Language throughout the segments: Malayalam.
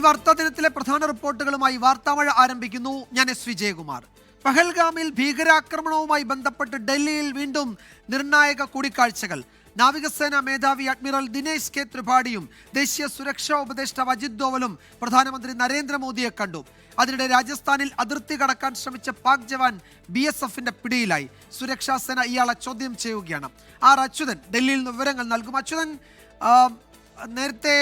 വാർത്താ ദിനത്തിലെ പ്രധാന റിപ്പോർട്ടുകളുമായി വാർത്താമഴ ആരംഭിക്കുന്നു. ഞാൻ എസ് വിജയകുമാർ. പഹൽഗാമിൽ ഭീകരാക്രമണവുമായി ബന്ധപ്പെട്ട് ഡൽഹിയിൽ വീണ്ടും നിർണായക കൂടിക്കാഴ്ചകൾ. നാവികസേന മേധാവി അഡ്മിറൽ ദിനേശ് കെ ത്രിപാഠിയും ദേശീയ സുരക്ഷാ ഉപദേഷ്ടാവ് അജിത് ഡോവലും പ്രധാനമന്ത്രി നരേന്ദ്രമോദിയെ കണ്ടു. അതിനിടെ രാജസ്ഥാനിൽ അതിർത്തി കടക്കാൻ ശ്രമിച്ച പാക് ജവാൻ BSFന്റെ പിടിയിലായി. സുരക്ഷാ സേന ഇയാളെ ചോദ്യം ചെയ്യുകയാണ്. ആർ അച്യുതൻ ഡൽഹിയിൽ നിന്ന് വിവരങ്ങൾ നൽകും. അച്യുതൻ, നേരത്തെ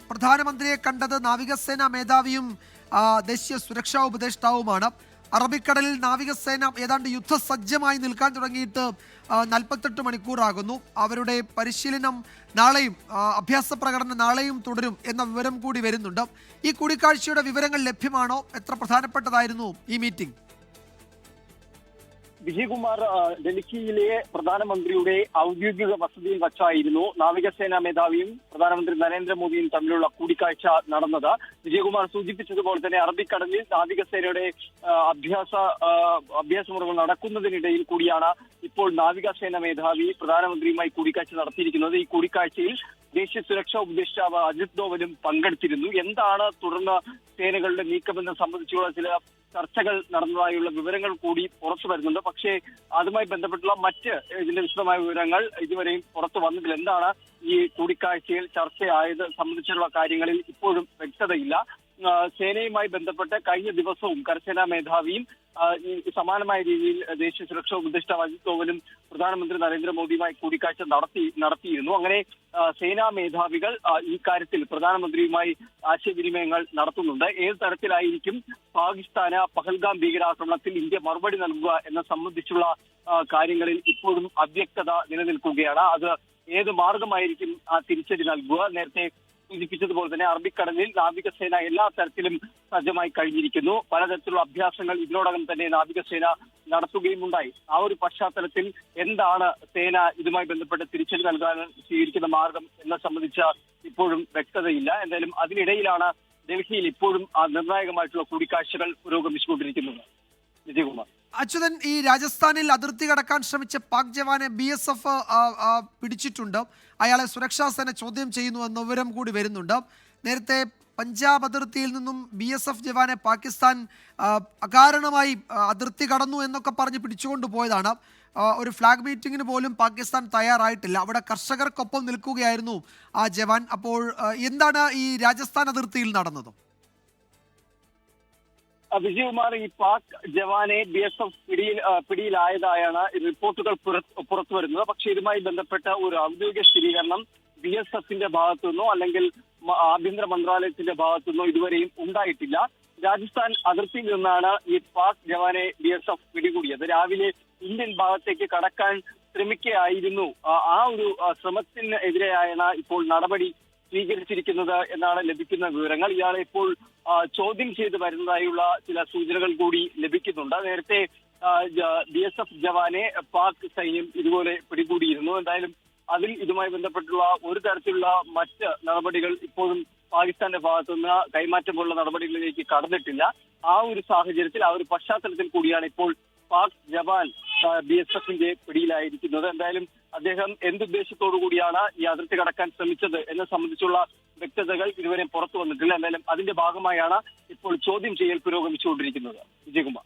പ്രധാനമന്ത്രിയെ കണ്ടത് നാവികസേന മേധാവിയും ദേശീയ സുരക്ഷാ ഉപദേഷ്ടാവുമാണ്. അറബിക്കടലിൽ നാവികസേന ഏതാണ്ട് യുദ്ധസജ്ജമായി നിൽക്കാൻ തുടങ്ങിയിട്ട് 48 മണിക്കൂറാകുന്നു. അവരുടെ പരിശീലനം നാളെയും അഭ്യാസ പ്രകടനം നാളെയും തുടരും എന്ന വിവരം കൂടി വരുന്നുണ്ട്. ഈ കൂടിക്കാഴ്ചയുടെ വിവരങ്ങൾ ലഭ്യമാണോ? എത്ര പ്രധാനപ്പെട്ടതായിരുന്നു ഈ മീറ്റിംഗ്? വിജയകുമാർ, ഡൽഹിയിലെ പ്രധാനമന്ത്രിയുടെ ഔദ്യോഗിക വസതിയിൽ വച്ചായിരുന്നു നാവികസേനാ മേധാവിയും പ്രധാനമന്ത്രി നരേന്ദ്രമോദിയും തമ്മിലുള്ള കൂടിക്കാഴ്ച നടന്നത്. വിജയകുമാർ സൂചിപ്പിച്ചതുപോലെ തന്നെ അറബിക്കടലിൽ നാവികസേനയുടെ അഭ്യാസമുറകൾ നടക്കുന്നതിനിടയിൽ കൂടിയാണ് ഇപ്പോൾ നാവികസേന മേധാവി പ്രധാനമന്ത്രിയുമായി കൂടിക്കാഴ്ച നടത്തിയിരിക്കുന്നത്. ഈ കൂടിക്കാഴ്ചയിൽ ദേശീയ സുരക്ഷാ ഉപദേഷ്ടാവ് അജിത് ഡോവലും പങ്കെടുത്തിരുന്നു. എന്താണ് തുടർന്ന് സേനകളുടെ നീക്കമെന്ന് സംബന്ധിച്ചുള്ള ചില ചർച്ചകൾ നടന്നതായുള്ള വിവരങ്ങൾ കൂടി പുറത്തു വരുന്നുണ്ട്. പക്ഷേ അതുമായി ബന്ധപ്പെട്ടുള്ള മറ്റ് ഇതിന്റെ വിശദമായ വിവരങ്ങൾ ഇതുവരെയും പുറത്തു വന്നിട്ടില്ല. എന്താണ് ഈ കൂടിക്കാഴ്ചയിൽ ചർച്ചയായത് സംബന്ധിച്ചുള്ള കാര്യങ്ങളിൽ ഇപ്പോഴും വ്യക്തതയില്ല. സേനയുമായി ബന്ധപ്പെട്ട് കഴിഞ്ഞ ദിവസവും കരസേനാ മേധാവിയും സമാനമായ രീതിയിൽ ദേശീയ സുരക്ഷാ ഉപദേഷ്ടാവ് അജിത് ഡോവലും പ്രധാനമന്ത്രി നരേന്ദ്രമോദിയുമായി കൂടിക്കാഴ്ച നടത്തിയിരുന്നു. അങ്ങനെ സേനാ മേധാവികൾ ഈ കാര്യത്തിൽ പ്രധാനമന്ത്രിയുമായി ആശയവിനിമയങ്ങൾ നടത്തുന്നുണ്ട്. ഏത് തരത്തിലായിരിക്കും പാകിസ്ഥാന് പഹൽഗാം ഭീകരാക്രമണത്തിൽ ഇന്ത്യ മറുപടി നൽകുക എന്ന സംബന്ധിച്ചുള്ള കാര്യങ്ങളിൽ ഇപ്പോഴും അവ്യക്തത നിലനിൽക്കുകയാണ്. അത് ഏത് മാർഗമായിരിക്കും ആ തിരിച്ചടി നൽകുക? നേരത്തെ സൂചിപ്പിച്ചതുപോലെ തന്നെ അറബിക്കടലിൽ നാവികസേന എല്ലാ തരത്തിലും സജ്ജമായി കഴിഞ്ഞിരിക്കുന്നു. പലതരത്തിലുള്ള അഭ്യാസങ്ങൾ ഇതിനോടകം തന്നെ നാവികസേന നടത്തുകയുമുണ്ടായി. ആ ഒരു പശ്ചാത്തലത്തിൽ എന്താണ് സേന ഇതുമായി ബന്ധപ്പെട്ട് തിരിച്ചടി നൽകാൻ സ്വീകരിക്കുന്ന മാർഗം എന്നെ സംബന്ധിച്ച ഇപ്പോഴും വ്യക്തതയില്ല. എന്തായാലും അതിനിടയിലാണ് ഡൽഹിയിൽ ഇപ്പോഴും നിർണായകമായിട്ടുള്ള കൂടിക്കാഴ്ചകൾ പുരോഗമിച്ചുകൊണ്ടിരിക്കുന്നത്. വിജയകുമാർ. അച്യുതൻ, ഈ രാജസ്ഥാനിൽ അതിർത്തി കടക്കാൻ ശ്രമിച്ച പാക് ജവാനെ BSF പിടിച്ചിട്ടുണ്ട്. അയാളെ സുരക്ഷാ സേന ചോദ്യം ചെയ്യുന്നു എന്ന വിവരം കൂടി വരുന്നുണ്ട്. നേരത്തെ പഞ്ചാബ് അതിർത്തിയിൽ നിന്നും BSF ജവാനെ പാകിസ്ഥാൻ അകാരണമായി അതിർത്തി കടന്നു എന്നൊക്കെ പറഞ്ഞ് പിടിച്ചുകൊണ്ട് പോയതാണ്. ഒരു ഫ്ലാഗ് മീറ്റിങ്ങിന് പോലും പാകിസ്ഥാൻ തയ്യാറായിട്ടില്ല. അവിടെ കർഷകർക്കൊപ്പം നിൽക്കുകയായിരുന്നു ആ ജവാൻ. അപ്പോൾ എന്താണ് ഈ രാജസ്ഥാൻ അതിർത്തിയിൽ നടന്നത്? വിജയകുമാർ, ഈ പാക് ജവാനെ BSF പിടിയിലായതായാണ് റിപ്പോർട്ടുകൾ പുറത്തു വരുന്നത്. പക്ഷെ ഇതുമായി ബന്ധപ്പെട്ട ഒരു ഔദ്യോഗിക സ്ഥിരീകരണം BSFന്റെ ഭാഗത്തു നിന്നോ അല്ലെങ്കിൽ ആഭ്യന്തര മന്ത്രാലയത്തിന്റെ ഭാഗത്തു നിന്നോ ഇതുവരെയും ഉണ്ടായിട്ടില്ല. രാജസ്ഥാൻ അതിർത്തിയിൽ നിന്നാണ് ഈ പാക് ജവാനെ BSF പിടികൂടിയത്. രാവിലെ ഇന്ത്യൻ ഭാഗത്തേക്ക് കടക്കാൻ ശ്രമിക്കുകയായിരുന്നു. ആ ഒരു ശ്രമത്തിനെതിരെയാണ് ഇപ്പോൾ നടപടി സ്വീകരിച്ചിരിക്കുന്നത് എന്നാണ് ലഭിക്കുന്ന വിവരങ്ങൾ. ഇയാളെ ഇപ്പോൾ ചോദ്യം ചെയ്ത് വരുന്നതായുള്ള ചില സൂചനകൾ കൂടി ലഭിക്കുന്നുണ്ട്. നേരത്തെ BSF ജവാനെ പാക് സൈന്യം ഇതുപോലെ പിടികൂടിയിരുന്നു. എന്തായാലും അതിൽ ഇതുമായി ബന്ധപ്പെട്ടുള്ള ഒരു തരത്തിലുള്ള മറ്റ് നടപടികൾ ഇപ്പോഴും പാകിസ്ഥാന്റെ ഭാഗത്തുനിന്ന് കൈമാറ്റം പോലുള്ള നടപടികളിലേക്ക് കടന്നിട്ടില്ല. ആ ഒരു സാഹചര്യത്തിൽ, ആ ഒരു പശ്ചാത്തലത്തിൽ കൂടിയാണ് ഇപ്പോൾ പാക് ജവാൻ BSFന്റെ പിടിയിലായിരിക്കുന്നത്. എന്തായാലും അദ്ദേഹം എന്തുദ്ദേശത്തോടു കൂടിയാണ് ഈ അതിർത്തി കടക്കാൻ ശ്രമിച്ചത് എന്നെ സംബന്ധിച്ചുള്ള വ്യക്തതകൾ ഇതുവരെ പുറത്തു വന്നിട്ടില്ല. എന്തായാലും അതിന്റെ ഭാഗമായാണ് ഇപ്പോൾ ചോദ്യം ചെയ്യൽ പുരോഗമിച്ചുകൊണ്ടിരിക്കുന്നത്. വിജയകുമാർ.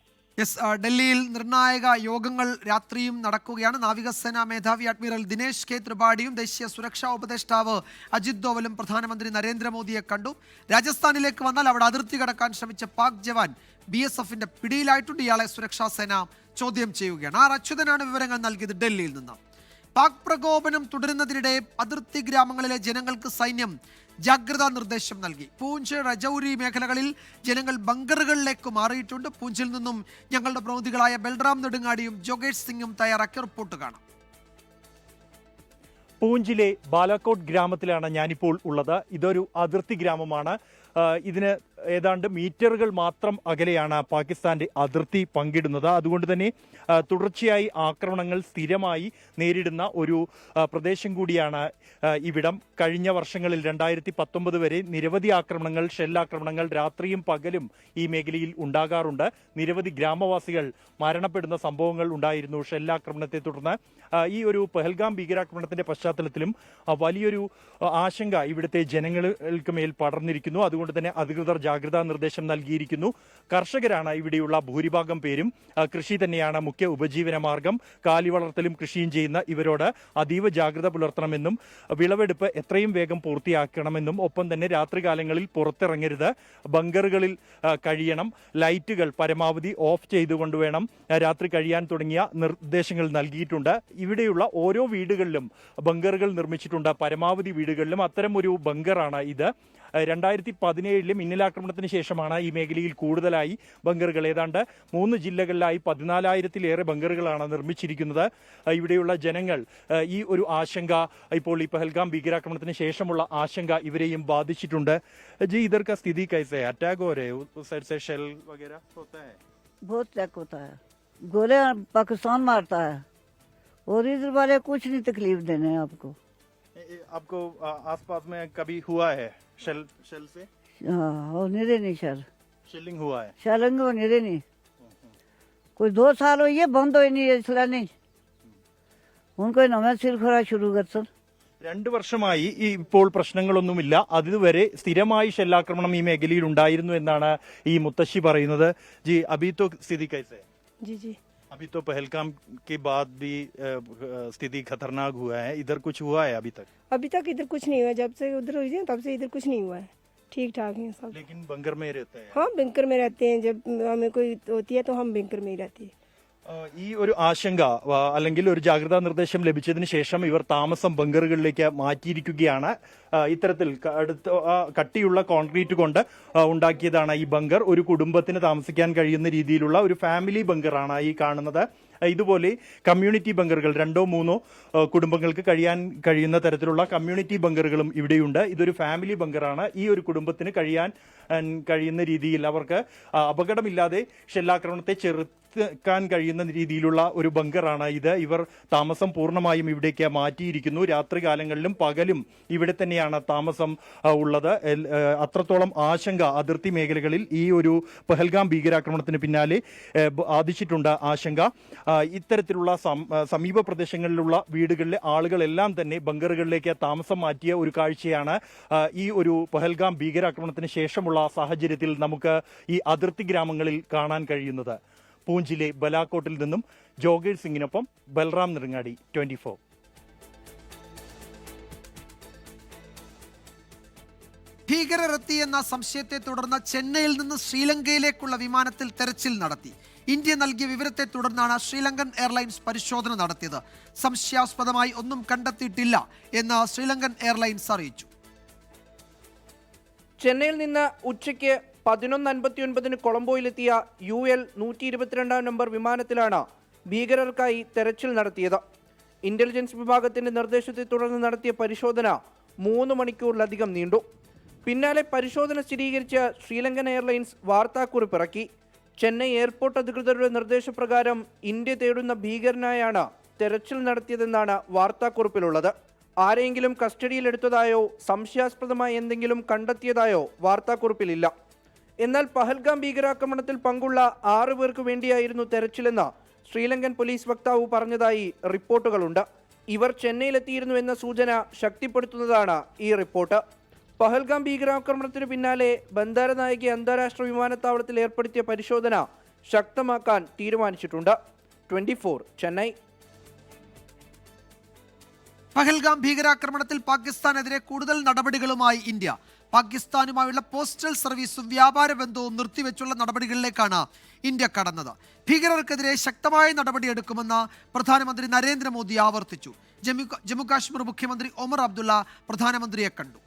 ഡൽഹിയിൽ നിർണായക യോഗങ്ങൾ രാത്രിയും നടക്കുകയാണ്. നാവികസേനാ മേധാവി അഡ്മിറൽ ദിനേശ് കെ ത്രിപാഠിയും ദേശീയ സുരക്ഷാ ഉപദേഷ്ടാവ് അജിത് ഡോവലും പ്രധാനമന്ത്രി നരേന്ദ്രമോദിയെ കണ്ടു. രാജസ്ഥാനിലേക്ക് വന്നാൽ അവിടെ അതിർത്തി കടക്കാൻ ശ്രമിച്ച പാക് ജവാൻ BSFന്റെ പിടിയിലായിട്ടുണ്ട്. ഇയാളെ സുരക്ഷാ സേന ചോദ്യം ചെയ്യുകയാണ്. ആർ അച്യുതനാണ് വിവരങ്ങൾ നൽകിയത് ഡൽഹിയിൽ നിന്ന്. പാക് പ്രകോപനം തുടരുന്നതിനിടെ അതിർത്തി ഗ്രാമങ്ങളിലെ ജനങ്ങൾക്ക് സൈന്യം ജാഗ്രതാ നിർദ്ദേശം നൽകി. പൂഞ്ച്, രജൌരി മേഖലകളിൽ ജനങ്ങൾ ബങ്കറുകളിലേക്ക് മാറിയിട്ടുണ്ട്. പൂഞ്ചിൽ നിന്നും ഞങ്ങളുടെ പ്രതിനിധികളായ ബൽറാം നെടുങ്ങാടിയും ജോഗേഷ് സിംഗും തയ്യാറാക്കിയ റിപ്പോർട്ട് കാണാം. പൂഞ്ചിലെ ബാലാക്കോട്ട് ഗ്രാമത്തിലാണ് ഞാനിപ്പോൾ ഉള്ളത്. ഇതൊരു അതിർത്തി ഗ്രാമമാണ്. ഇതിന് ഏതാണ്ട് മീറ്ററുകൾ മാത്രം അകലെയാണ് പാകിസ്ഥാന്റെ അതിർത്തി പങ്കിടുന്നത്. അതുകൊണ്ട് തന്നെ തുടർച്ചയായി ആക്രമണങ്ങൾ സ്ഥിരമായി നേരിടുന്ന ഒരു പ്രദേശം കൂടിയാണ് ഇവിടം. കഴിഞ്ഞ വർഷങ്ങളിൽ 2019 വരെ നിരവധി ആക്രമണങ്ങൾ, ഷെല്ലാക്രമണങ്ങൾ രാത്രിയും പകലും ഈ മേഖലയിൽ ഉണ്ടാകാറുണ്ട്. നിരവധി ഗ്രാമവാസികൾ മരണപ്പെടുന്ന സംഭവങ്ങൾ ഉണ്ടായിരുന്നു ഷെല്ലാക്രമണത്തെ തുടർന്ന്. ഈ ഒരു പഹൽഗാം ഭീകരാക്രമണത്തിന്റെ പശ്ചാത്തലത്തിലും വലിയൊരു ആശങ്ക ഇവിടുത്തെ ജനങ്ങൾക്ക് മേൽ പടർന്നിരിക്കുന്നു. അതുകൊണ്ട് തന്നെ അധികൃതർ ജാഗ്രതാ നിർദ്ദേശം നൽകിയിരിക്കുന്നു. കർഷകരാണ് ഇവിടെയുള്ള ഭൂരിഭാഗം പേരും. കൃഷി തന്നെയാണ് മുഖ്യ ഉപജീവന മാർഗം. കാലി വളർത്തലും കൃഷിയും ചെയ്യുന്ന ഇവരോട് അതീവ ജാഗ്രത പുലർത്തണമെന്നും വിളവെടുപ്പ് എത്രയും വേഗം പൂർത്തിയാക്കണമെന്നും ഒപ്പം തന്നെ രാത്രികാലങ്ങളിൽ പുറത്തിറങ്ങരുത്, ബങ്കറുകളിൽ കഴിയണം, ലൈറ്റുകൾ പരമാവധി ഓഫ് ചെയ്തുകൊണ്ട് വേണം രാത്രി കഴിയാൻ തുടങ്ങിയ നിർദ്ദേശങ്ങൾ നൽകിയിട്ടുണ്ട്. ഇവിടെയുള്ള ഓരോ വീടുകളിലും ബങ്കറുകൾ നിർമ്മിച്ചിട്ടുണ്ട്. പരമാവധി വീടുകളിലും അത്തരം ഒരു ബങ്കറാണ് ഇത്. 2017 മിന്നലാക്രമണത്തിന് ശേഷമാണ് ഈ മേഖലയിൽ കൂടുതലായി ബങ്കറുകൾ, ഏതാണ്ട് 3 ജില്ലകളിലായി 14,000-ലേറെ ബങ്കറുകളാണ് നിർമ്മിച്ചിരിക്കുന്നത്. ഇവിടെയുള്ള ജനങ്ങൾ ഈ ഒരു ആശങ്ക, ഇപ്പോൾ ഈ പഹൽഗാം ഭീകരാക്രമണത്തിന് ശേഷമുള്ള ആശങ്ക ഇവരെയും ബാധിച്ചിട്ടുണ്ട്. ജി ഇധർ കാ സ്ഥിതി കൈസേ ഹൈ? അറ്റാക്ക് ഹോ രഹേ ഉസ് സൈഡ് से शेल वगैरह होता है? बहुत अटैक होता है, गोले पाकिस्तान मारता है और इधर वाले कुछ नहीं तकलीफ देने आपको। आपको आसपास में कभी हुआ है शेल से? हाँ, और निरे नहीं शर शेलिंग हुआ है? शैलेंगे और निरे नहीं, कोई 2 साल हो ये बंद हो नहीं इसला नहीं उनको नवे सिर खरा शुरू कर सर। 2 വർഷമായി ഇപ്പോൾ പ്രശ്നങ്ങളൊന്നുമില്ല. അതുവരെ സ്ഥിരമായി ഷെല്ലാക്രമണം ഈ മേഖലയിൽ ഉണ്ടായിരുന്നു എന്നാണ് ഈ മുത്തശ്ശി പറയുന്നത്. ജി അബി തോ സ്ഥിതി കൈസേ? जी जी अभी तो पहलगाम के बाद भी स्थिति खतरनाक हुआ है, इधर कुछ हुआ है अभी तक इधर कुछ नहीं हुआ। जब से उधर हुई थी तब से इधर कुछ नहीं हुआ है, ठीक ठाक है सब। लेकिन बंकर में रहते हैं? हाँ, बंकर में रहते हैं। जब हमें कोई होती है तो हम बंकर में ही रहते हैं। ഈ ഒരു ആശങ്ക അല്ലെങ്കിൽ ഒരു ജാഗ്രതാ നിർദ്ദേശം ലഭിച്ചതിന് ശേഷം ഇവർ താമസം ബങ്കറുകളിലേക്ക് മാറ്റിയിരിക്കുകയാണ്. ഇത്തരത്തിൽ കട്ടിയുള്ള കോൺക്രീറ്റ് കൊണ്ട് ഉണ്ടാക്കിയതാണ് ഈ ബങ്കർ. ഒരു കുടുംബത്തിന് താമസിക്കാൻ കഴിയുന്ന രീതിയിലുള്ള ഒരു ഫാമിലി ബങ്കറാണ് ഈ കാണുന്നത്. ഇതുപോലെ കമ്മ്യൂണിറ്റി ബങ്കറുകൾ 2-3 കുടുംബങ്ങൾക്ക് കഴിയാൻ കഴിയുന്ന തരത്തിലുള്ള കമ്മ്യൂണിറ്റി ബങ്കറുകളും ഇവിടെയുണ്ട്. ഇതൊരു ഫാമിലി ബങ്കറാണ്. ഈ ഒരു കുടുംബത്തിന് കഴിയാൻ കഴിയുന്ന രീതിയിൽ അവർക്ക് അപകടമില്ലാതെ ഷെല്ലാക്രമണത്തെ ചെറുക്കാൻ കഴിയുന്ന രീതിയിലുള്ള ഒരു ബങ്കറാണ് ഇത്. ഇവർ താമസം പൂർണ്ണമായും ഇവിടേക്ക് മാറ്റിയിരിക്കുന്നു. രാത്രികാലങ്ങളിലും പകലും ഇവിടെ തന്നെയാണ് താമസം ഉള്ളത്. അത്രത്തോളം ആശങ്ക അതിർത്തി മേഖലകളിൽ ഈ ഒരു പഹൽഗാം ഭീകരാക്രമണത്തിന് പിന്നാലെ ബാധിച്ചിട്ടുണ്ട് ആശങ്ക. ഇത്തരത്തിലുള്ള സമീപ പ്രദേശങ്ങളിലുള്ള വീടുകളിലെ ആളുകളെല്ലാം തന്നെ ബങ്കറുകളിലേക്ക് താമസം മാറ്റിയ ഒരു കാഴ്ചയാണ് ഈ ഒരു പഹൽഗാം ഭീകരാക്രമണത്തിന് ശേഷമുള്ള സാഹചര്യത്തിൽ നമുക്ക് ഈ അതിർത്തി ഗ്രാമങ്ങളിൽ കാണാൻ കഴിയുന്നത്. പൂഞ്ചിലെ ബലാക്കോട്ടിൽ നിന്നും ജോഗേഷ് സിംഗിനൊപ്പം ബൽറാം നെടുങ്ങാടി, 24. ഭീകരരെത്തി എന്ന സംശയത്തെ തുടർന്ന് ചെന്നൈയിൽ നിന്ന് ശ്രീലങ്കയിലേക്കുള്ള വിമാനത്തിൽ തെരച്ചിൽ നടത്തി. ഇന്ത്യ നൽകിയ വിവരത്തെ തുടർന്നാണ് ശ്രീലങ്കൻ എയർലൈൻസ് പരിശോധന നടത്തിയത്. സംശയാസ്പദമായി ഒന്നും കണ്ടെത്തിയിട്ടില്ല എന്ന് ശ്രീലങ്കൻ എയർലൈൻസ് അറിയിച്ചു. ചെന്നൈയിൽ നിന്ന് ഉച്ചയ്ക്ക് 11:59 കൊളംബോയിലെത്തിയ UL 122 നമ്പർ വിമാനത്തിലാണ് ഭീകരർക്കായി തെരച്ചിൽ നടത്തിയത്. ഇന്റലിജൻസ് വിഭാഗത്തിന്റെ നിർദ്ദേശത്തെ തുടർന്ന് നടത്തിയ പരിശോധന 3 മണിക്കൂറിലധികം നീണ്ടു. പിന്നാലെ പരിശോധന സ്ഥിരീകരിച്ച ശ്രീലങ്കൻ എയർലൈൻസ് വാർത്താക്കുറിപ്പിറക്കി. ചെന്നൈ എയർപോർട്ട് അധികൃതരുടെ നിർദ്ദേശപ്രകാരം ഇന്ത്യ തേടുന്ന ഭീകരനായാണ് തെരച്ചിൽ നടത്തിയതെന്നാണ് വാർത്താക്കുറിപ്പിലുള്ളത്. ആരെങ്കിലും കസ്റ്റഡിയിലെടുത്തതായോ സംശയാസ്പദമായി എന്തെങ്കിലും കണ്ടെത്തിയതായോ വാർത്താക്കുറിപ്പിലില്ല. എന്നാൽ പഹൽഗാം ഭീകരാക്രമണത്തിൽ പങ്കുള്ള 6 പേർക്ക് വേണ്ടിയായിരുന്നു തെരച്ചിലെന്ന് ശ്രീലങ്കൻ പോലീസ് വക്താവ് പറഞ്ഞതായി റിപ്പോർട്ടുകളുണ്ട്. ഇവർ ചെന്നൈയിലെത്തിയിരുന്നു എന്ന സൂചന ശക്തിപ്പെടുത്തുന്നതാണ് ഈ റിപ്പോർട്ട്. പഹൽഗാം ഭീകരാക്രമണത്തിന് പിന്നാലെ ബന്ദാരനായകി അന്താരാഷ്ട്ര വിമാനത്താവളത്തിൽ ഏർപ്പെടുത്തിയ പരിശോധന ശക്തമാക്കാൻ തീരുമാനിച്ചിട്ടുണ്ട്. 24 ചെന്നൈ. പഹൽഗാം ഭീകരാക്രമണത്തിൽ പാകിസ്ഥാനെതിരെ കൂടുതൽ നടപടികളുമായി ഇന്ത്യ. പാകിസ്ഥാനുമായുള്ള പോസ്റ്റൽ സർവീസും വ്യാപാര ബന്ധവും നിർത്തിവെച്ചുള്ള നടപടികളിലേക്കാണ് ഇന്ത്യ കടന്നത്. ഭീകരർക്കെതിരെ ശക്തമായ നടപടിയെടുക്കുമെന്ന് പ്രധാനമന്ത്രി നരേന്ദ്രമോദി ആവർത്തിച്ചു. ജമ്മുകാശ്മീർ മുഖ്യമന്ത്രി ഒമർ അബ്ദുള്ള പ്രധാനമന്ത്രിയെ കണ്ടു.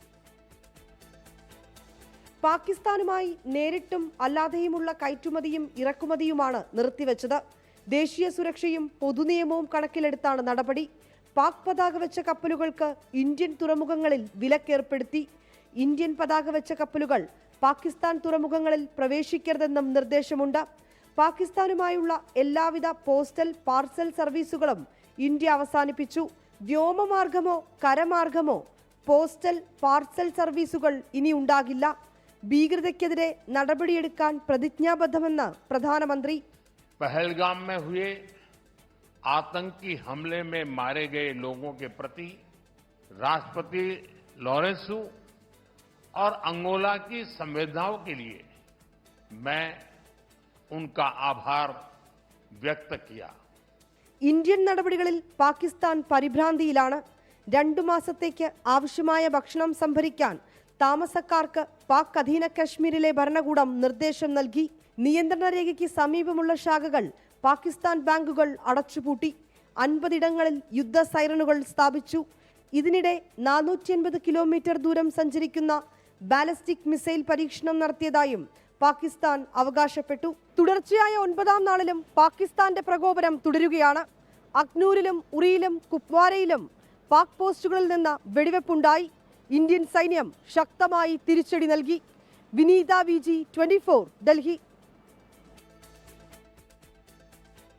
പാകിസ്ഥാനുമായി നേരിട്ടും അല്ലാതെയുമുള്ള കയറ്റുമതിയും ഇറക്കുമതിയുമാണ് നിർത്തിവെച്ചത്. ദേശീയ സുരക്ഷയും പൊതുനിയമവും കണക്കിലെടുത്താണ് നടപടി. പാക് പതാക വെച്ച കപ്പലുകൾക്ക് ഇന്ത്യൻ തുറമുഖങ്ങളിൽ വിലക്കേർപ്പെടുത്തി. ഇന്ത്യൻ പതാക വെച്ച കപ്പലുകൾ പാകിസ്ഥാൻ തുറമുഖങ്ങളിൽ പ്രവേശിക്കരുതെന്നും നിർദ്ദേശമുണ്ട്. പാകിസ്ഥാനുമായുള്ള എല്ലാവിധ പോസ്റ്റൽ പാർസൽ സർവീസുകളും ഇന്ത്യ അവസാനിപ്പിച്ചു. വ്യോമമാർഗമോ കരമാർഗമോ പോസ്റ്റൽ പാർസൽ സർവീസുകൾ ഇനി ഉണ്ടാകില്ല. ഭീകരതയ്ക്കെതിരെ നടപടിയെടുക്കാൻ പ്രതിജ്ഞാബദ്ധമെന്ന് പ്രധാനമന്ത്രി. पहलगाम में हुए आतंकी हमले में मारे गए लोगों के प्रति राष्ट्रपति लॉरेंसू और अंगोला की संवेदनाओं के लिए मैं उनका आभार व्यक्त किया. ഇന്ത്യൻ നടപടികളിൽ പാകിസ്ഥാൻ പരിഭ്രാന്തിയിലാണ്. 2 മാസത്തേക്ക് ആവശ്യമായ ഭക്ഷണം സംഭരിക്കാൻ താമസക്കാർക്ക് പാക് അധീന കശ്മീരിലെ ഭരണകൂടം നിർദ്ദേശം നൽകി. നിയന്ത്രണ രേഖയ്ക്ക് സമീപമുള്ള ശാഖകൾ പാകിസ്ഥാൻ ബാങ്കുകൾ അടച്ചുപൂട്ടി. 50 ഇടങ്ങളിൽ യുദ്ധ സൈറണുകൾ സ്ഥാപിച്ചു. ഇതിനിടെ 480 കിലോമീറ്റർ ദൂരം സഞ്ചരിക്കുന്ന ബാലിസ്റ്റിക് മിസൈൽ പരീക്ഷണം നടത്തിയതായും പാകിസ്ഥാൻ അവകാശപ്പെട്ടു. തുടർച്ചയായ 9ാം നാളിലും പാകിസ്ഥാന്റെ പ്രകോപനം തുടരുകയാണ്. അക്നൂരിലും ഉറിയിലും കുപ്വാരയിലും പാക് പോസ്റ്റുകളിൽ നിന്ന് വെടിവെപ്പുണ്ടായി. ഇന്ത്യൻ സൈന്യം ശക്തമായി തിരിച്ചടി നൽകി. വിനീത VG 24 ഡൽഹി.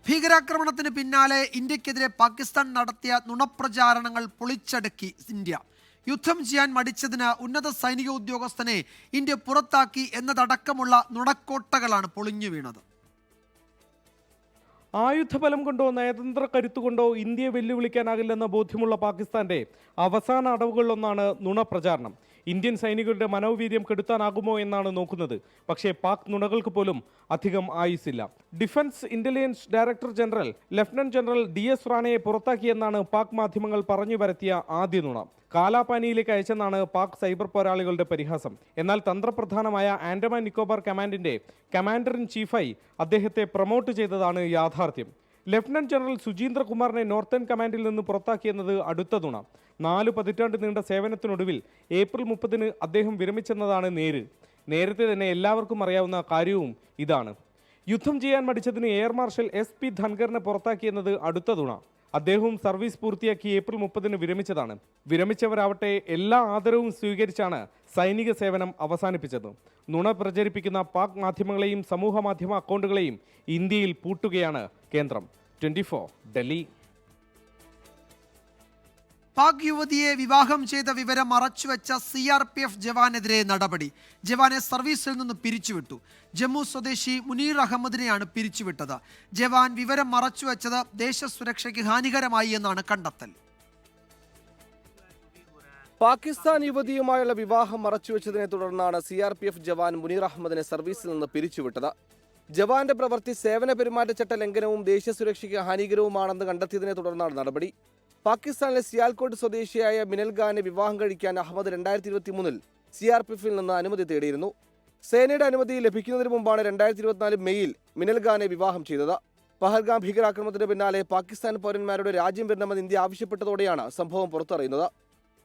ഭീകരാക്രമണത്തിന് പിന്നാലെ ഇന്ത്യക്കെതിരെ പാകിസ്ഥാൻ നടത്തിയ നുണപ്രചാരണങ്ങൾ പൊളിച്ചടുക്കി ഇന്ത്യ. യുദ്ധം ചെയ്യാൻ മടിച്ചതിന് ഉന്നത സൈനിക ഉദ്യോഗസ്ഥനെ ഇന്ത്യ പുറത്താക്കി എന്നതടക്കമുള്ള നുണക്കോട്ടകളാണ് പൊളിഞ്ഞു വീണത്. ആയുധബലം കൊണ്ടോ നയതന്ത്ര കരുത്തുകൊണ്ടോ ഇന്ത്യയെ വെല്ലുവിളിക്കാനാകില്ലെന്ന ബോധ്യമുള്ള പാകിസ്ഥാന്റെ അവസാന അടവുകളിലൊന്നാണ് നുണപ്രചാരണം. ഇന്ത്യൻ സൈനികരുടെ മനോവീര്യം കെടുത്താനാകുമോ എന്നാണ് നോക്കുന്നത്. പക്ഷേ പാക് നുണകൾക്ക് പോലും അധികം ആയുസില്ല. Defence intelligence director general lieutenant general DS റാണയെ പുറത്താക്കിയെന്നാണ് പാക് മാധ്യമങ്ങൾ പറഞ്ഞു വരുത്തിയ ആദ്യ നുണ. കാലാപാനിയിലേക്ക് അയച്ചെന്നാണ് പാക് സൈബർ പോരാളികളുടെ പരിഹാസം. എന്നാൽ തന്ത്രപ്രധാനമായ ആൻഡമാൻ നിക്കോബാർ കമാൻഡിന്റെ കമാൻഡർ ഇൻ ചീഫായി അദ്ദേഹത്തെ പ്രൊമോട്ട് ചെയ്തതാണ് യാഥാർത്ഥ്യം. ലഫ്റ്റനന്റ് ജനറൽ സുജീന്ദ്ര കുമാറിനെ നോർത്തേൺ കമാൻഡിൽ നിന്ന് പുറത്താക്കിയെന്നത് അടുത്ത നുണ. 4 പതിറ്റാണ്ട് നീണ്ട സേവനത്തിനൊടുവിൽ ഏപ്രിൽ 30 അദ്ദേഹം വിരമിച്ചെന്നതാണ് നേര്. നേരത്തെ തന്നെ എല്ലാവർക്കും അറിയാവുന്ന കാര്യവും ഇതാണ്. യുദ്ധം ചെയ്യാൻ മടിച്ചതിന് എയർ മാർഷൽ SP ധൻഖറിനെ പുറത്താക്കിയെന്നത് അടുത്ത നുണ. അദ്ദേഹവും സർവീസ് പൂർത്തിയാക്കി ഏപ്രിൽ 30 വിരമിച്ചതാണ്. വിരമിച്ചവരാവട്ടെ എല്ലാ ആദരവും സ്വീകരിച്ചാണ് സൈനിക സേവനം അവസാനിപ്പിച്ചത്. നുണ പ്രചരിപ്പിക്കുന്ന പാക് മാധ്യമങ്ങളെയും സമൂഹ മാധ്യമ അക്കൗണ്ടുകളെയും ഇന്ത്യയിൽ പൂട്ടുകയാണ് കേന്ദ്രം. 24 ഡൽഹി. പാക് യുവതിയെ വിവാഹം ചെയ്ത വിവരം മറച്ചുവെച്ച CRPF ജവാനെതിരെ നടപടി. ജവാനെ സർവീസിൽ നിന്ന് പിരിച്ചുവിട്ടു. ജമ്മു സ്വദേശി മുനീർ അഹമ്മദിനെയാണ് പിരിച്ചുവിട്ടത്. ജവാൻ വിവരം മറച്ചുവെച്ചത് ദേശസുരക്ഷയ്ക്ക് ഹാനികരമായി എന്നാണ് കണ്ടെത്തൽ. പാകിസ്ഥാൻ യുവതിയുമായുള്ള വിവാഹം മറച്ചുവെച്ചതിനെ തുടർന്നാണ് CRPF ജവാൻ മുനീർ അഹമ്മദിനെ സർവീസിൽ നിന്ന് പിരിച്ചുവിട്ടത്. ജവാന്റെ പ്രവൃത്തി സേവന പെരുമാറ്റച്ചട്ട ലംഘനവും ദേശസുരക്ഷയ്ക്ക് ഹാനികരവുമാണെന്ന് കണ്ടെത്തിയതിനെ തുടർന്നാണ് നടപടി. പാകിസ്ഥാനിലെ സിയാൽകോട്ട് സ്വദേശിയായ മിനൽ ഖാനെ വിവാഹം കഴിക്കാൻ അഹമ്മദ് 2023 CRPFിൽ നിന്ന് അനുമതി തേടിയിരുന്നു. സേനയുടെ അനുമതി ലഭിക്കുന്നതിന് മുമ്പാണ് 2024 മെയ്യിൽ മിനൽ ഖാനെ വിവാഹം ചെയ്തത്. പഹൽഗാം ഭീകരാക്രമണത്തിന് പിന്നാലെ പാകിസ്ഥാൻ പൗരന്മാരുടെ രാജ്യം വിടണമെന്ന് ഇന്ത്യ ആവശ്യപ്പെട്ടതോടെയാണ് സംഭവം പുറത്തറിയുന്നത്.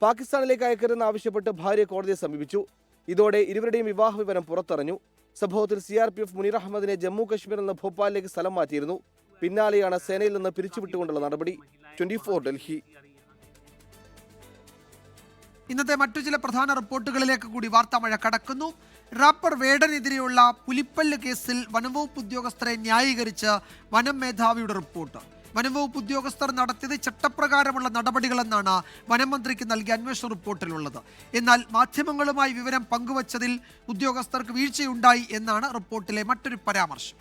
പാകിസ്ഥാനിലേക്ക് അയക്കരുതെന്ന് ആവശ്യപ്പെട്ട് ഭാര്യ കോടതിയെ സമീപിച്ചു. ഇതോടെ ഇരുവരുടെയും വിവാഹ വിവരം പുറത്തറിഞ്ഞു. സംഭവത്തിൽ CRPF മുനീർ അഹമ്മദിനെ ജമ്മു കശ്മീരിൽ നിന്ന് ഭോപ്പാലിലേക്ക് സ്ഥലം മാറ്റിയിരുന്നു. പിന്നാലെയാണ് സേനയിൽ നിന്ന് പിരിച്ചുവിട്ടുകൊണ്ടുള്ള നടപടി. 24 ഡൽഹി. ഇന്നത്തെ മറ്റു ചില പ്രധാന റിപ്പോർട്ടുകളിലേക്ക് കൂടി വാർത്താമഴ കടക്കുന്നു. റാപ്പർ വേടനെതിരെയുള്ള പുലിപ്പല്ല് കേസിൽ വനംവകുപ്പ് ഉദ്യോഗസ്ഥരെ ന്യായീകരിച്ച് വനം മേധാവിയുടെ റിപ്പോർട്ട്. വനംവകുപ്പ് ഉദ്യോഗസ്ഥർ നടത്തിയത് ചട്ടപ്രകാരമുള്ള നടപടികളെന്നാണ് വനം മന്ത്രിക്ക് നൽകിയ അന്വേഷണ റിപ്പോർട്ടിലുള്ളത്. എന്നാൽ മാധ്യമങ്ങളുമായി വിവരം പങ്കുവച്ചതിൽ ഉദ്യോഗസ്ഥർക്ക് വീഴ്ചയുണ്ടായി എന്നാണ് റിപ്പോർട്ടിലെ മറ്റൊരു പരാമർശം.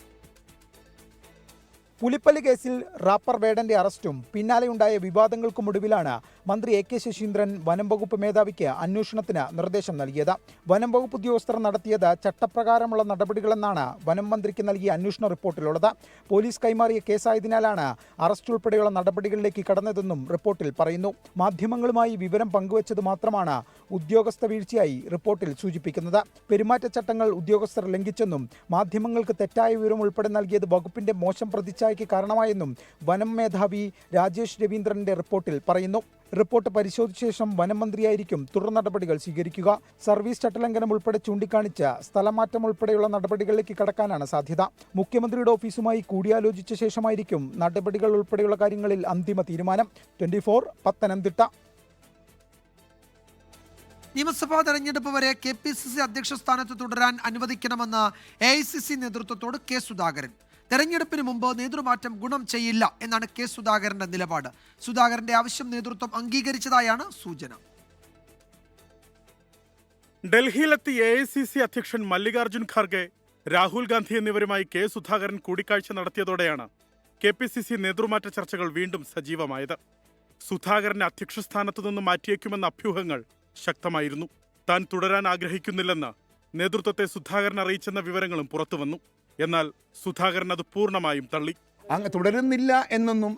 പുലിപ്പല്ല് കേസിൽ റാപ്പർ വേടന്റെ അറസ്റ്റും പിന്നാലെയുണ്ടായ വിവാദങ്ങൾക്കുമൊടുവിലാണ് മന്ത്രി AK ശശീന്ദ്രൻ വനം വകുപ്പ് മേധാവിക്ക് അന്വേഷണത്തിന് നിർദ്ദേശം നൽകിയത്. വനം വകുപ്പ് ഉദ്യോഗസ്ഥർ നടത്തിയത് ചട്ടപ്രകാരമുള്ള നടപടികളെന്നാണ് വനം മന്ത്രിക്ക് നൽകിയ അന്വേഷണ റിപ്പോർട്ടിലുള്ളത്. പോലീസ് കൈമാറിയ കേസായതിനാലാണ് അറസ്റ്റ് ഉൾപ്പെടെയുള്ള നടപടികളിലേക്ക് കടന്നതെന്നും റിപ്പോർട്ടിൽ പറയുന്നു. മാധ്യമങ്ങളുമായി വിവരം പങ്കുവച്ചത് മാത്രമാണ് ഉദ്യോഗസ്ഥ വീഴ്ചയായി റിപ്പോർട്ടിൽ സൂചിപ്പിക്കുന്നത്. പെരുമാറ്റച്ചട്ടങ്ങൾ ഉദ്യോഗസ്ഥർ ലംഘിച്ചെന്നും മാധ്യമങ്ങൾക്ക് തെറ്റായ വിവരം ഉൾപ്പെടെ നൽകിയത് വകുപ്പിന്റെ മോശം പ്രതിച്ഛായയ്ക്ക് കാരണമായെന്നും വനം മേധാവി രാജേഷ് രവീന്ദ്രന്റെ റിപ്പോർട്ടിൽ പറയുന്നു. റിപ്പോർട്ട് പരിശോധിച്ച ശേഷം വനം മന്ത്രിയായിരിക്കും തുടർ നടപടികൾ സ്വീകരിക്കുക. സർവീസ് ചട്ടലംഘനം ഉൾപ്പെടെ ചൂണ്ടിക്കാണിച്ച് സ്ഥലമാറ്റം ഉൾപ്പെടെയുള്ള നടപടികളിലേക്ക് കടക്കാനാണ് സാധ്യത. മുഖ്യമന്ത്രിയുടെ ഓഫീസുമായി കൂടിയാലോചിച്ച ശേഷമായിരിക്കും നടപടികൾ ഉൾപ്പെടെയുള്ള കാര്യങ്ങളിൽ അന്തിമ തീരുമാനം. 24 പത്തനംതിട്ട. നിയമസഭാ തെരഞ്ഞെടുപ്പ് വരെ KPCC അധ്യക്ഷ സ്ഥാനത്ത് തുടരാൻ അനുവദിക്കണമെന്ന് AICC നേതൃത്വത്തോട് K സുധാകരൻ. തെരഞ്ഞെടുപ്പിന് മുമ്പ് നേതൃമാറ്റം ഗുണം ചെയ്യില്ല എന്നാണ് K സുധാകരന്റെ നിലപാട്. സുധാകരന്റെ ആവശ്യം നേതൃത്വം അംഗീകരിച്ചതായാണ് സൂചന. ഡൽഹിയിലെത്തി AICC അധ്യക്ഷൻ മല്ലികാർജുൻ ഖാർഗെ, രാഹുൽ ഗാന്ധി എന്നിവരുമായി K സുധാകരൻ കൂടിക്കാഴ്ച നടത്തിയതോടെയാണ് KPCC നേതൃമാറ്റ ചർച്ചകൾ വീണ്ടും സജീവമായത്. സുധാകരനെ അധ്യക്ഷ സ്ഥാനത്തു നിന്ന് മാറ്റിയേക്കുമെന്ന അഭ്യൂഹങ്ങൾ ശക്തമായിരുന്നു. താൻ തുടരാൻ ആഗ്രഹിക്കുന്നില്ലെന്ന് നേതൃത്വത്തെ സുധാകരൻ അറിയിച്ചെന്ന വിവരങ്ങളും പുറത്തുവന്നു. എന്നാൽ സുധാകരൻ അത് പൂർണ്ണമായും തള്ളി. അങ്ങ് തുടരുന്നില്ല എന്നൊന്നും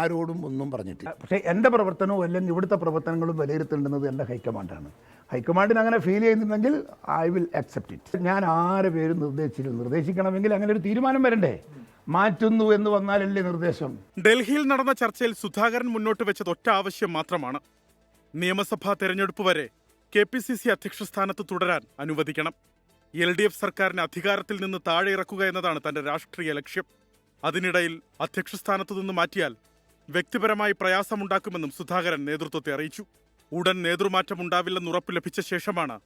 ആരോടും ഒന്നും പറഞ്ഞിട്ടില്ല. പക്ഷേ എൻ്റെ പ്രവർത്തനവും അല്ലെങ്കിൽ ഇവിടുത്തെ പ്രവർത്തനങ്ങളും വിലയിരുത്തേണ്ടുന്നത് എൻ്റെ ഹൈക്കമാൻഡാണ്. ഹൈക്കമാൻഡിന് അങ്ങനെ ഫീൽ ചെയ്യുന്നുണ്ടെങ്കിൽ ഐ വിൽ അക്സെപ്റ്റ് ഇറ്റ്. ഞാൻ ആരെ പേരും നിർദ്ദേശിക്കണമെങ്കിൽ അങ്ങനെ ഒരു തീരുമാനം വരണ്ടേ? മാറ്റുന്നു എന്ന് വന്നാലല്ലേ നിർദ്ദേശം. ഡൽഹിയിൽ നടന്ന ചർച്ചയിൽ സുധാകരൻ മുന്നോട്ട് വെച്ചത് ഒറ്റ ആവശ്യം മാത്രമാണ്. നിയമസഭാ തെരഞ്ഞെടുപ്പ് വരെ KPCC അധ്യക്ഷ സ്ഥാനത്ത് തുടരാൻ അനുവദിക്കണം. LDF സർക്കാരിനെ അധികാരത്തിൽ നിന്ന് താഴെ ഇറക്കുക എന്നതാണ് തന്റെ രാഷ്ട്രീയ ലക്ഷ്യം. അതിനിടയിൽ അധ്യക്ഷ സ്ഥാനത്തു നിന്ന് മാറ്റിയാൽ വ്യക്തിപരമായി പ്രയാസമുണ്ടാക്കുമെന്നും സുധാകരൻ നേതൃത്വത്തെ അറിയിച്ചു. ഉടൻ നേതൃമാറ്റം ഉണ്ടാവില്ലെന്ന് ഉറപ്പ് ലഭിച്ച ശേഷമാണ്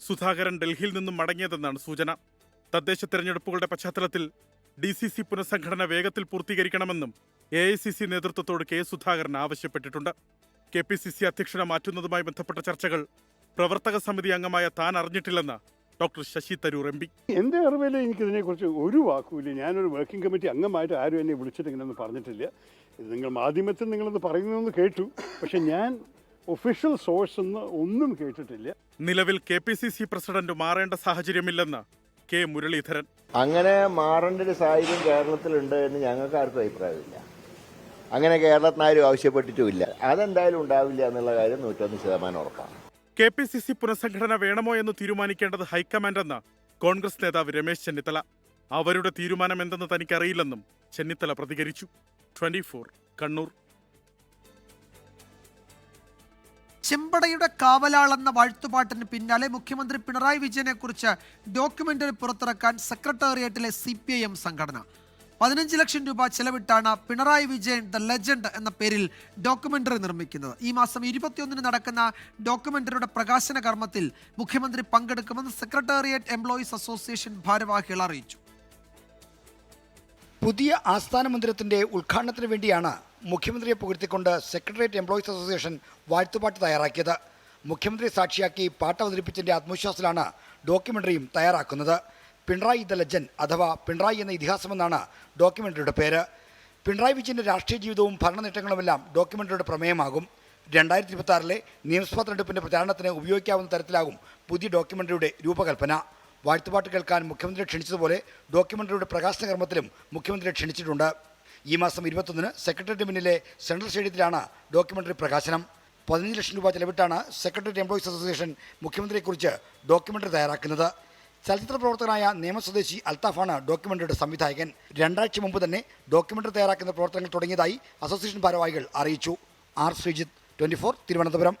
സുധാകരൻ ഡൽഹിയിൽ നിന്നും മടങ്ങിയതെന്നാണ് സൂചന. തദ്ദേശ തെരഞ്ഞെടുപ്പുകളുടെ പശ്ചാത്തലത്തിൽ DCC പുനഃസംഘടന വേഗത്തിൽ പൂർത്തീകരിക്കണമെന്നും AICC നേതൃത്വത്തോട് K സുധാകരൻ ആവശ്യപ്പെട്ടിട്ടുണ്ട്. KPCC അധ്യക്ഷനെ മാറ്റുന്നതുമായി ബന്ധപ്പെട്ട ചർച്ചകൾ പ്രവർത്തക സമിതി അംഗമായ താൻ അറിഞ്ഞിട്ടില്ലെന്ന് ഡോക്ടർ ശശി തരൂർ MP. എൻ്റെ അറിവിൽ എനിക്കിതിനെക്കുറിച്ച് ഒരു വാക്കുമില്ല. ഞാനൊരു വർക്കിംഗ് കമ്മിറ്റി അംഗമായിട്ട് ആരും എന്നെ വിളിച്ചിട്ട് ഇങ്ങനെയൊന്നും പറഞ്ഞിട്ടില്ല. ഇത് നിങ്ങൾ മാധ്യമത്തിൽ നിങ്ങളത് പറയുന്നതെന്ന് കേട്ടു, പക്ഷെ ഞാൻ ഒഫീഷ്യൽ സോഴ്സ് ഒന്നും കേട്ടിട്ടില്ല. നിലവിൽ KPCC പ്രസിഡന്റ് മാറേണ്ട സാഹചര്യമില്ലെന്ന് K മുരളീധരൻ. അങ്ങനെ മാറേണ്ട ഒരു സാഹചര്യം കേരളത്തിലുണ്ട് എന്ന് ഞങ്ങൾക്ക് ആർക്കും അഭിപ്രായമില്ല. അങ്ങനെ കേരളത്തിനാരും ആവശ്യപ്പെട്ടിട്ടുമില്ല. അതെന്തായാലും ഉണ്ടാവില്ല എന്നുള്ള കാര്യം 101% ഉറപ്പാണ്. KPCC പുനഃസംഘടന വേണമോ എന്ന് തീരുമാനിക്കേണ്ടത് ഹൈക്കമാൻഡെന്ന് കോൺഗ്രസ് നേതാവ് രമേശ് ചെന്നിത്തല. അവരുടെ തീരുമാനം എന്തെന്ന് തനിക്കറിയില്ലെന്നും ചെന്നിത്തല പ്രതികരിച്ചു. 24 കണ്ണൂർ. ചെമ്പടയുടെ കാവലാളെന്ന വാഴ്ത്തുപാട്ടിന് പിന്നാലെ മുഖ്യമന്ത്രി പിണറായി വിജയനെ കുറിച്ച് ഡോക്യുമെന്ററി പുറത്തിറക്കാൻ സെക്രട്ടേറിയറ്റിലെ CPIM സംഘടന 15 ലക്ഷം രൂപ ചെലവിട്ടാണ് പിണറായി വിജയൻ ദ ലെജൻഡ് എന്ന പേരിൽ ഡോക്യുമെന്ററി നിർമ്മിക്കുന്നത്. ഈ മാസം 21 നടക്കുന്ന ഡോക്യുമെന്ററിയുടെ പ്രകാശന കർമ്മത്തിൽ മുഖ്യമന്ത്രി പങ്കെടുക്കുമെന്ന് സെക്രട്ടേറിയറ്റ് എംപ്ലോയീസ് അസോസിയേഷൻ ഭാരവാഹികൾ അറിയിച്ചു. പുതിയ ആസ്ഥാന മന്ദിരത്തിന്റെ ഉദ്ഘാടനത്തിന് വേണ്ടിയാണ് മുഖ്യമന്ത്രിയെ പുകഴ്ത്തിക്കൊണ്ട് സെക്രട്ടേറിയറ്റ് എംപ്ലോയീസ് അസോസിയേഷൻ വാഴ്ത്തുപാട്ട് തയ്യാറാക്കിയത്. മുഖ്യമന്ത്രി സാക്ഷിയാക്കി പാട്ട് അവതരിപ്പിച്ചതിന്റെ ആത്മവിശ്വാസത്തിലാണ് ഡോക്യുമെന്ററിയും തയ്യാറാക്കുന്നത്. പിണറായി ദ ലെജൻഡ് അഥവാ പിണറായി എന്ന ഇതിഹാസമെന്നാണ് ഡോക്യുമെന്ററിയുടെ പേര്. പിണറായി വിജയന്റെ രാഷ്ട്രീയ ജീവിതവും ഭരണനേട്ടങ്ങളുമെല്ലാം ഡോക്യുമെന്ററിയുടെ പ്രമേയമാകും. 2026 നിയമസഭാ തെരഞ്ഞെടുപ്പിന്റെ പ്രചാരണത്തിന് ഉപയോഗിക്കാവുന്ന തരത്തിലാകും പുതിയ ഡോക്യുമെന്ററിയുടെ രൂപകൽപ്പന. വാഴ്ത്തുപാട്ട് കേൾക്കാൻ മുഖ്യമന്ത്രി ക്ഷണിച്ചതുപോലെ ഡോക്യുമെന്ററിയുടെ പ്രകാശന കർമ്മത്തിലും മുഖ്യമന്ത്രി ക്ഷണിച്ചിട്ടുണ്ട്. ഈ മാസം 21 സെക്രട്ടേറിയറ്റ് മുന്നിലെ സെൻട്രൽ സ്റ്റേഡിയത്തിലാണ് ഡോക്യുമെന്ററി പ്രകാശനം. 15 ലക്ഷം രൂപ ചെലവിട്ടാണ് സെക്രട്ടേറിയറ്റ് എംപ്ലോയീസ് അസോസിയേഷൻ മുഖ്യമന്ത്രിയെക്കുറിച്ച് ഡോക്യുമെന്ററി തയ്യാറാക്കുന്നത്. ചലച്ചിത്ര പ്രവർത്തകനായ നിയമസ്വദേശി അൽത്താഫാണ് ഡോക്യുമെന്ററിയുടെ സംവിധായകൻ. 2 ആഴ്ച മുമ്പ് തന്നെ ഡോക്യുമെന്ററി തയ്യാറാക്കുന്ന പ്രവർത്തനങ്ങൾ തുടങ്ങിയതായി അസോസിയേഷൻ ഭാരവാഹികൾ അറിയിച്ചു. R. ശ്രീജിത്ത്, 24 തിരുവനന്തപുരം.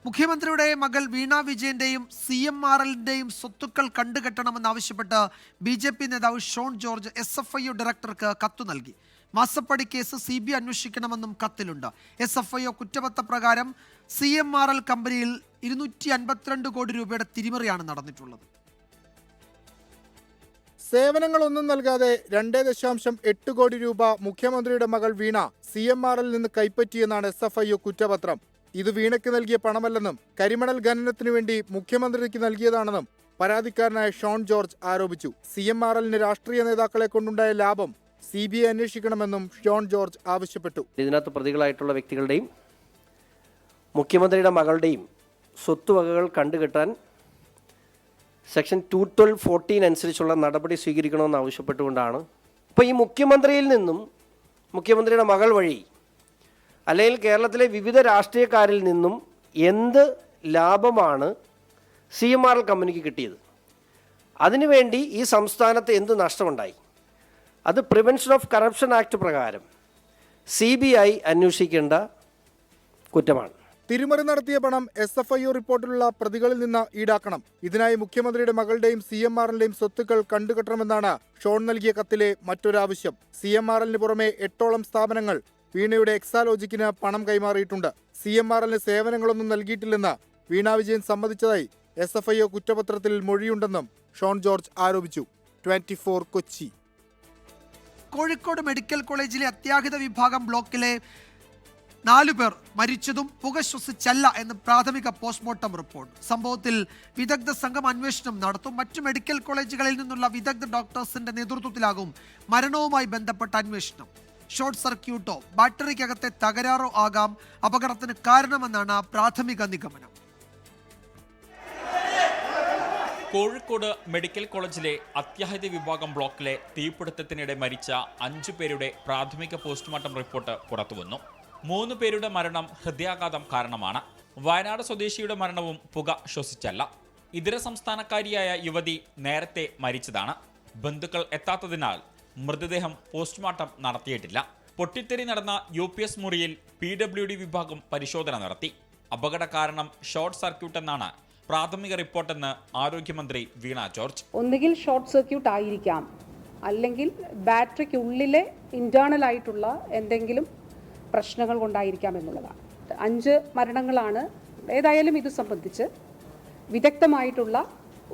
മുഖ്യമന്ത്രിയുടെ മകൾ വീണ വിജയന്റെയും CMRLന്റെയും സ്വത്തുക്കൾ കണ്ടുകെട്ടണമെന്നാവശ്യപ്പെട്ട് BJP നേതാവ് ഷോൺ ജോർജ് SFIO ഡയറക്ടർക്ക് കത്തു നൽകി. മാസപ്പടി കേസ് CBI അന്വേഷിക്കണമെന്നും കത്തിലുണ്ട്. SFIO കുറ്റപത്രപ്രകാരം CMRL കമ്പനിയിൽ 252 കോടി രൂപയുടെ തിരിമറിയാണ് നടന്നിട്ടുള്ളത്. സേവനങ്ങളൊന്നും നൽകാതെ 2.8 കോടി രൂപ മുഖ്യമന്ത്രിയുടെ മകൾ വീണ CMRL നിന്ന് കൈപ്പറ്റിയെന്നാണ് SFIO കുറ്റപത്രം. ഇത് വീണയ്ക്ക് നൽകിയ പണമല്ലെന്നും കരിമണൽ ഖനനത്തിനു വേണ്ടി മുഖ്യമന്ത്രിക്ക് നൽകിയതാണെന്നും പരാതിക്കാരനായ ഷോൺ ജോർജ് ആരോപിച്ചു. CMRLന് രാഷ്ട്രീയ നേതാക്കളെ കൊണ്ടുണ്ടായ ലാഭം CBI അന്വേഷിക്കണമെന്നും ഷോൺ ജോർജ് ആവശ്യപ്പെട്ടു. ഇതിനകത്ത് പ്രതികളായിട്ടുള്ള വ്യക്തികളുടെയും മുഖ്യമന്ത്രിയുടെ മകളുടെയും സ്വത്തുവകകൾ കണ്ടുകെട്ടാൻ സെക്ഷൻ 212(14) അനുസരിച്ചുള്ള നടപടി സ്വീകരിക്കണമെന്ന് ആവശ്യപ്പെട്ടുകൊണ്ടാണ് ഇപ്പോൾ ഈ മുഖ്യമന്ത്രിയിൽ നിന്നും മുഖ്യമന്ത്രിയുടെ മകൾ വഴി അല്ലെങ്കിൽ കേരളത്തിലെ വിവിധ രാഷ്ട്രീയക്കാരിൽ നിന്നും എന്ത് ലാഭമാണ് CMRL കമ്പനിക്ക് കിട്ടിയത്, അതിനുവേണ്ടി ഈ സംസ്ഥാനത്ത് എന്ത് നഷ്ടമുണ്ടായി, അത് പ്രിവെൻഷൻ ഓഫ് കറപ്ഷൻ ആക്ട് പ്രകാരം CBI അന്വേഷിക്കേണ്ട കുറ്റമാണ്. തിരിമറി നടത്തിയ പണം SFIO റിപ്പോർട്ടിലുള്ള പ്രതികളിൽ നിന്ന് ഈടാക്കണം. ഇതിനായി മുഖ്യമന്ത്രിയുടെ മകളുടെയും CMRLന്റെയും സ്വത്തുക്കൾ കണ്ടുകെട്ടണമെന്നാണ് ഷോൺ നൽകിയ കത്തിലെ മറ്റൊരാവശ്യം. CMRLന് പുറമെ 8ഓളം സ്ഥാപനങ്ങൾ വീണയുടെ എക്സാലോജിക്കിന് പണം കൈമാറിയിട്ടുണ്ട്. CMRLന് സേവനങ്ങളൊന്നും നൽകിയിട്ടില്ലെന്ന് വീണ വിജയൻ സമ്മതിച്ചതായി SFIO കുറ്റപത്രത്തിൽ മൊഴിയുണ്ടെന്നും ഷോൺ ജോർജ് ആരോപിച്ചു. 24 കൊച്ചി. കോഴിക്കോട് മെഡിക്കൽ കോളേജിലെ അത്യാഹിത വിഭാഗം ബ്ലോക്കിലെ 4 പേർ മരിച്ചതും പുക ശ്വസിച്ചല്ല എന്ന് പ്രാഥമിക പോസ്റ്റ്മോർട്ടം റിപ്പോർട്ട്. സംഭവത്തിൽ വിദഗ്ധ സംഘം അന്വേഷണം നടത്തും. മറ്റു മെഡിക്കൽ കോളേജുകളിൽ നിന്നുള്ള വിദഗ്ധ ഡോക്ടേഴ്സിന്റെ നേതൃത്വത്തിലാകും മരണവുമായി ബന്ധപ്പെട്ട അന്വേഷണം. ഷോർട്ട് സർക്യൂട്ടോ ബാറ്ററിക്കകത്തെ തകരാറോ ആകാം അപകടത്തിന് കാരണമെന്നാണ് പ്രാഥമിക നിഗമനം. കോഴിക്കോട് മെഡിക്കൽ കോളേജിലെ അത്യാഹിത വിഭാഗം ബ്ലോക്കിലെ തീപിടുത്തത്തിനിടെ മരിച്ച 5 പേരുടെ പ്രാഥമിക പോസ്റ്റ്മോർട്ടം റിപ്പോർട്ട് പുറത്തുവന്നു. 3 പേരുടെ മരണം ഹൃദയാഘാതം കാരണമാണ്. വയനാട് സ്വദേശിയുടെ മരണവും പുക ശ്വസിച്ചല്ല. ഇതര സംസ്ഥാനക്കാരിയായ യുവതി നേരത്തെ മരിച്ചതാണ്. ബന്ധുക്കൾ എത്താത്തതിനാൽ മൃതദേഹം പോസ്റ്റ്മോർട്ടം നടത്തിയിട്ടില്ല. പൊട്ടിത്തെറി നടന്ന UPS മുറിയിൽ PWD വിഭാഗം പരിശോധന നടത്തി. അപകട കാരണം ഷോർട്ട് സർക്യൂട്ട് എന്നാണ് പ്രാഥമിക റിപ്പോർട്ടെന്ന് ആരോഗ്യമന്ത്രി വീണ ജോർജ്. ഒന്നുകിൽ ഷോർട്ട് സർക്യൂട്ട് ആയിരിക്കാം, അല്ലെങ്കിൽ ബാറ്ററിക്കുള്ളിലെ ഇന്റേണൽ ആയിട്ടുള്ള എന്തെങ്കിലും പ്രശ്നങ്ങൾ കൊണ്ടായിരിക്കാം എന്നുള്ളതാണ്. 5 മരണങ്ങളാണ്. ഏതായാലും ഇത് സംബന്ധിച്ച് വിദഗ്ധമായിട്ടുള്ള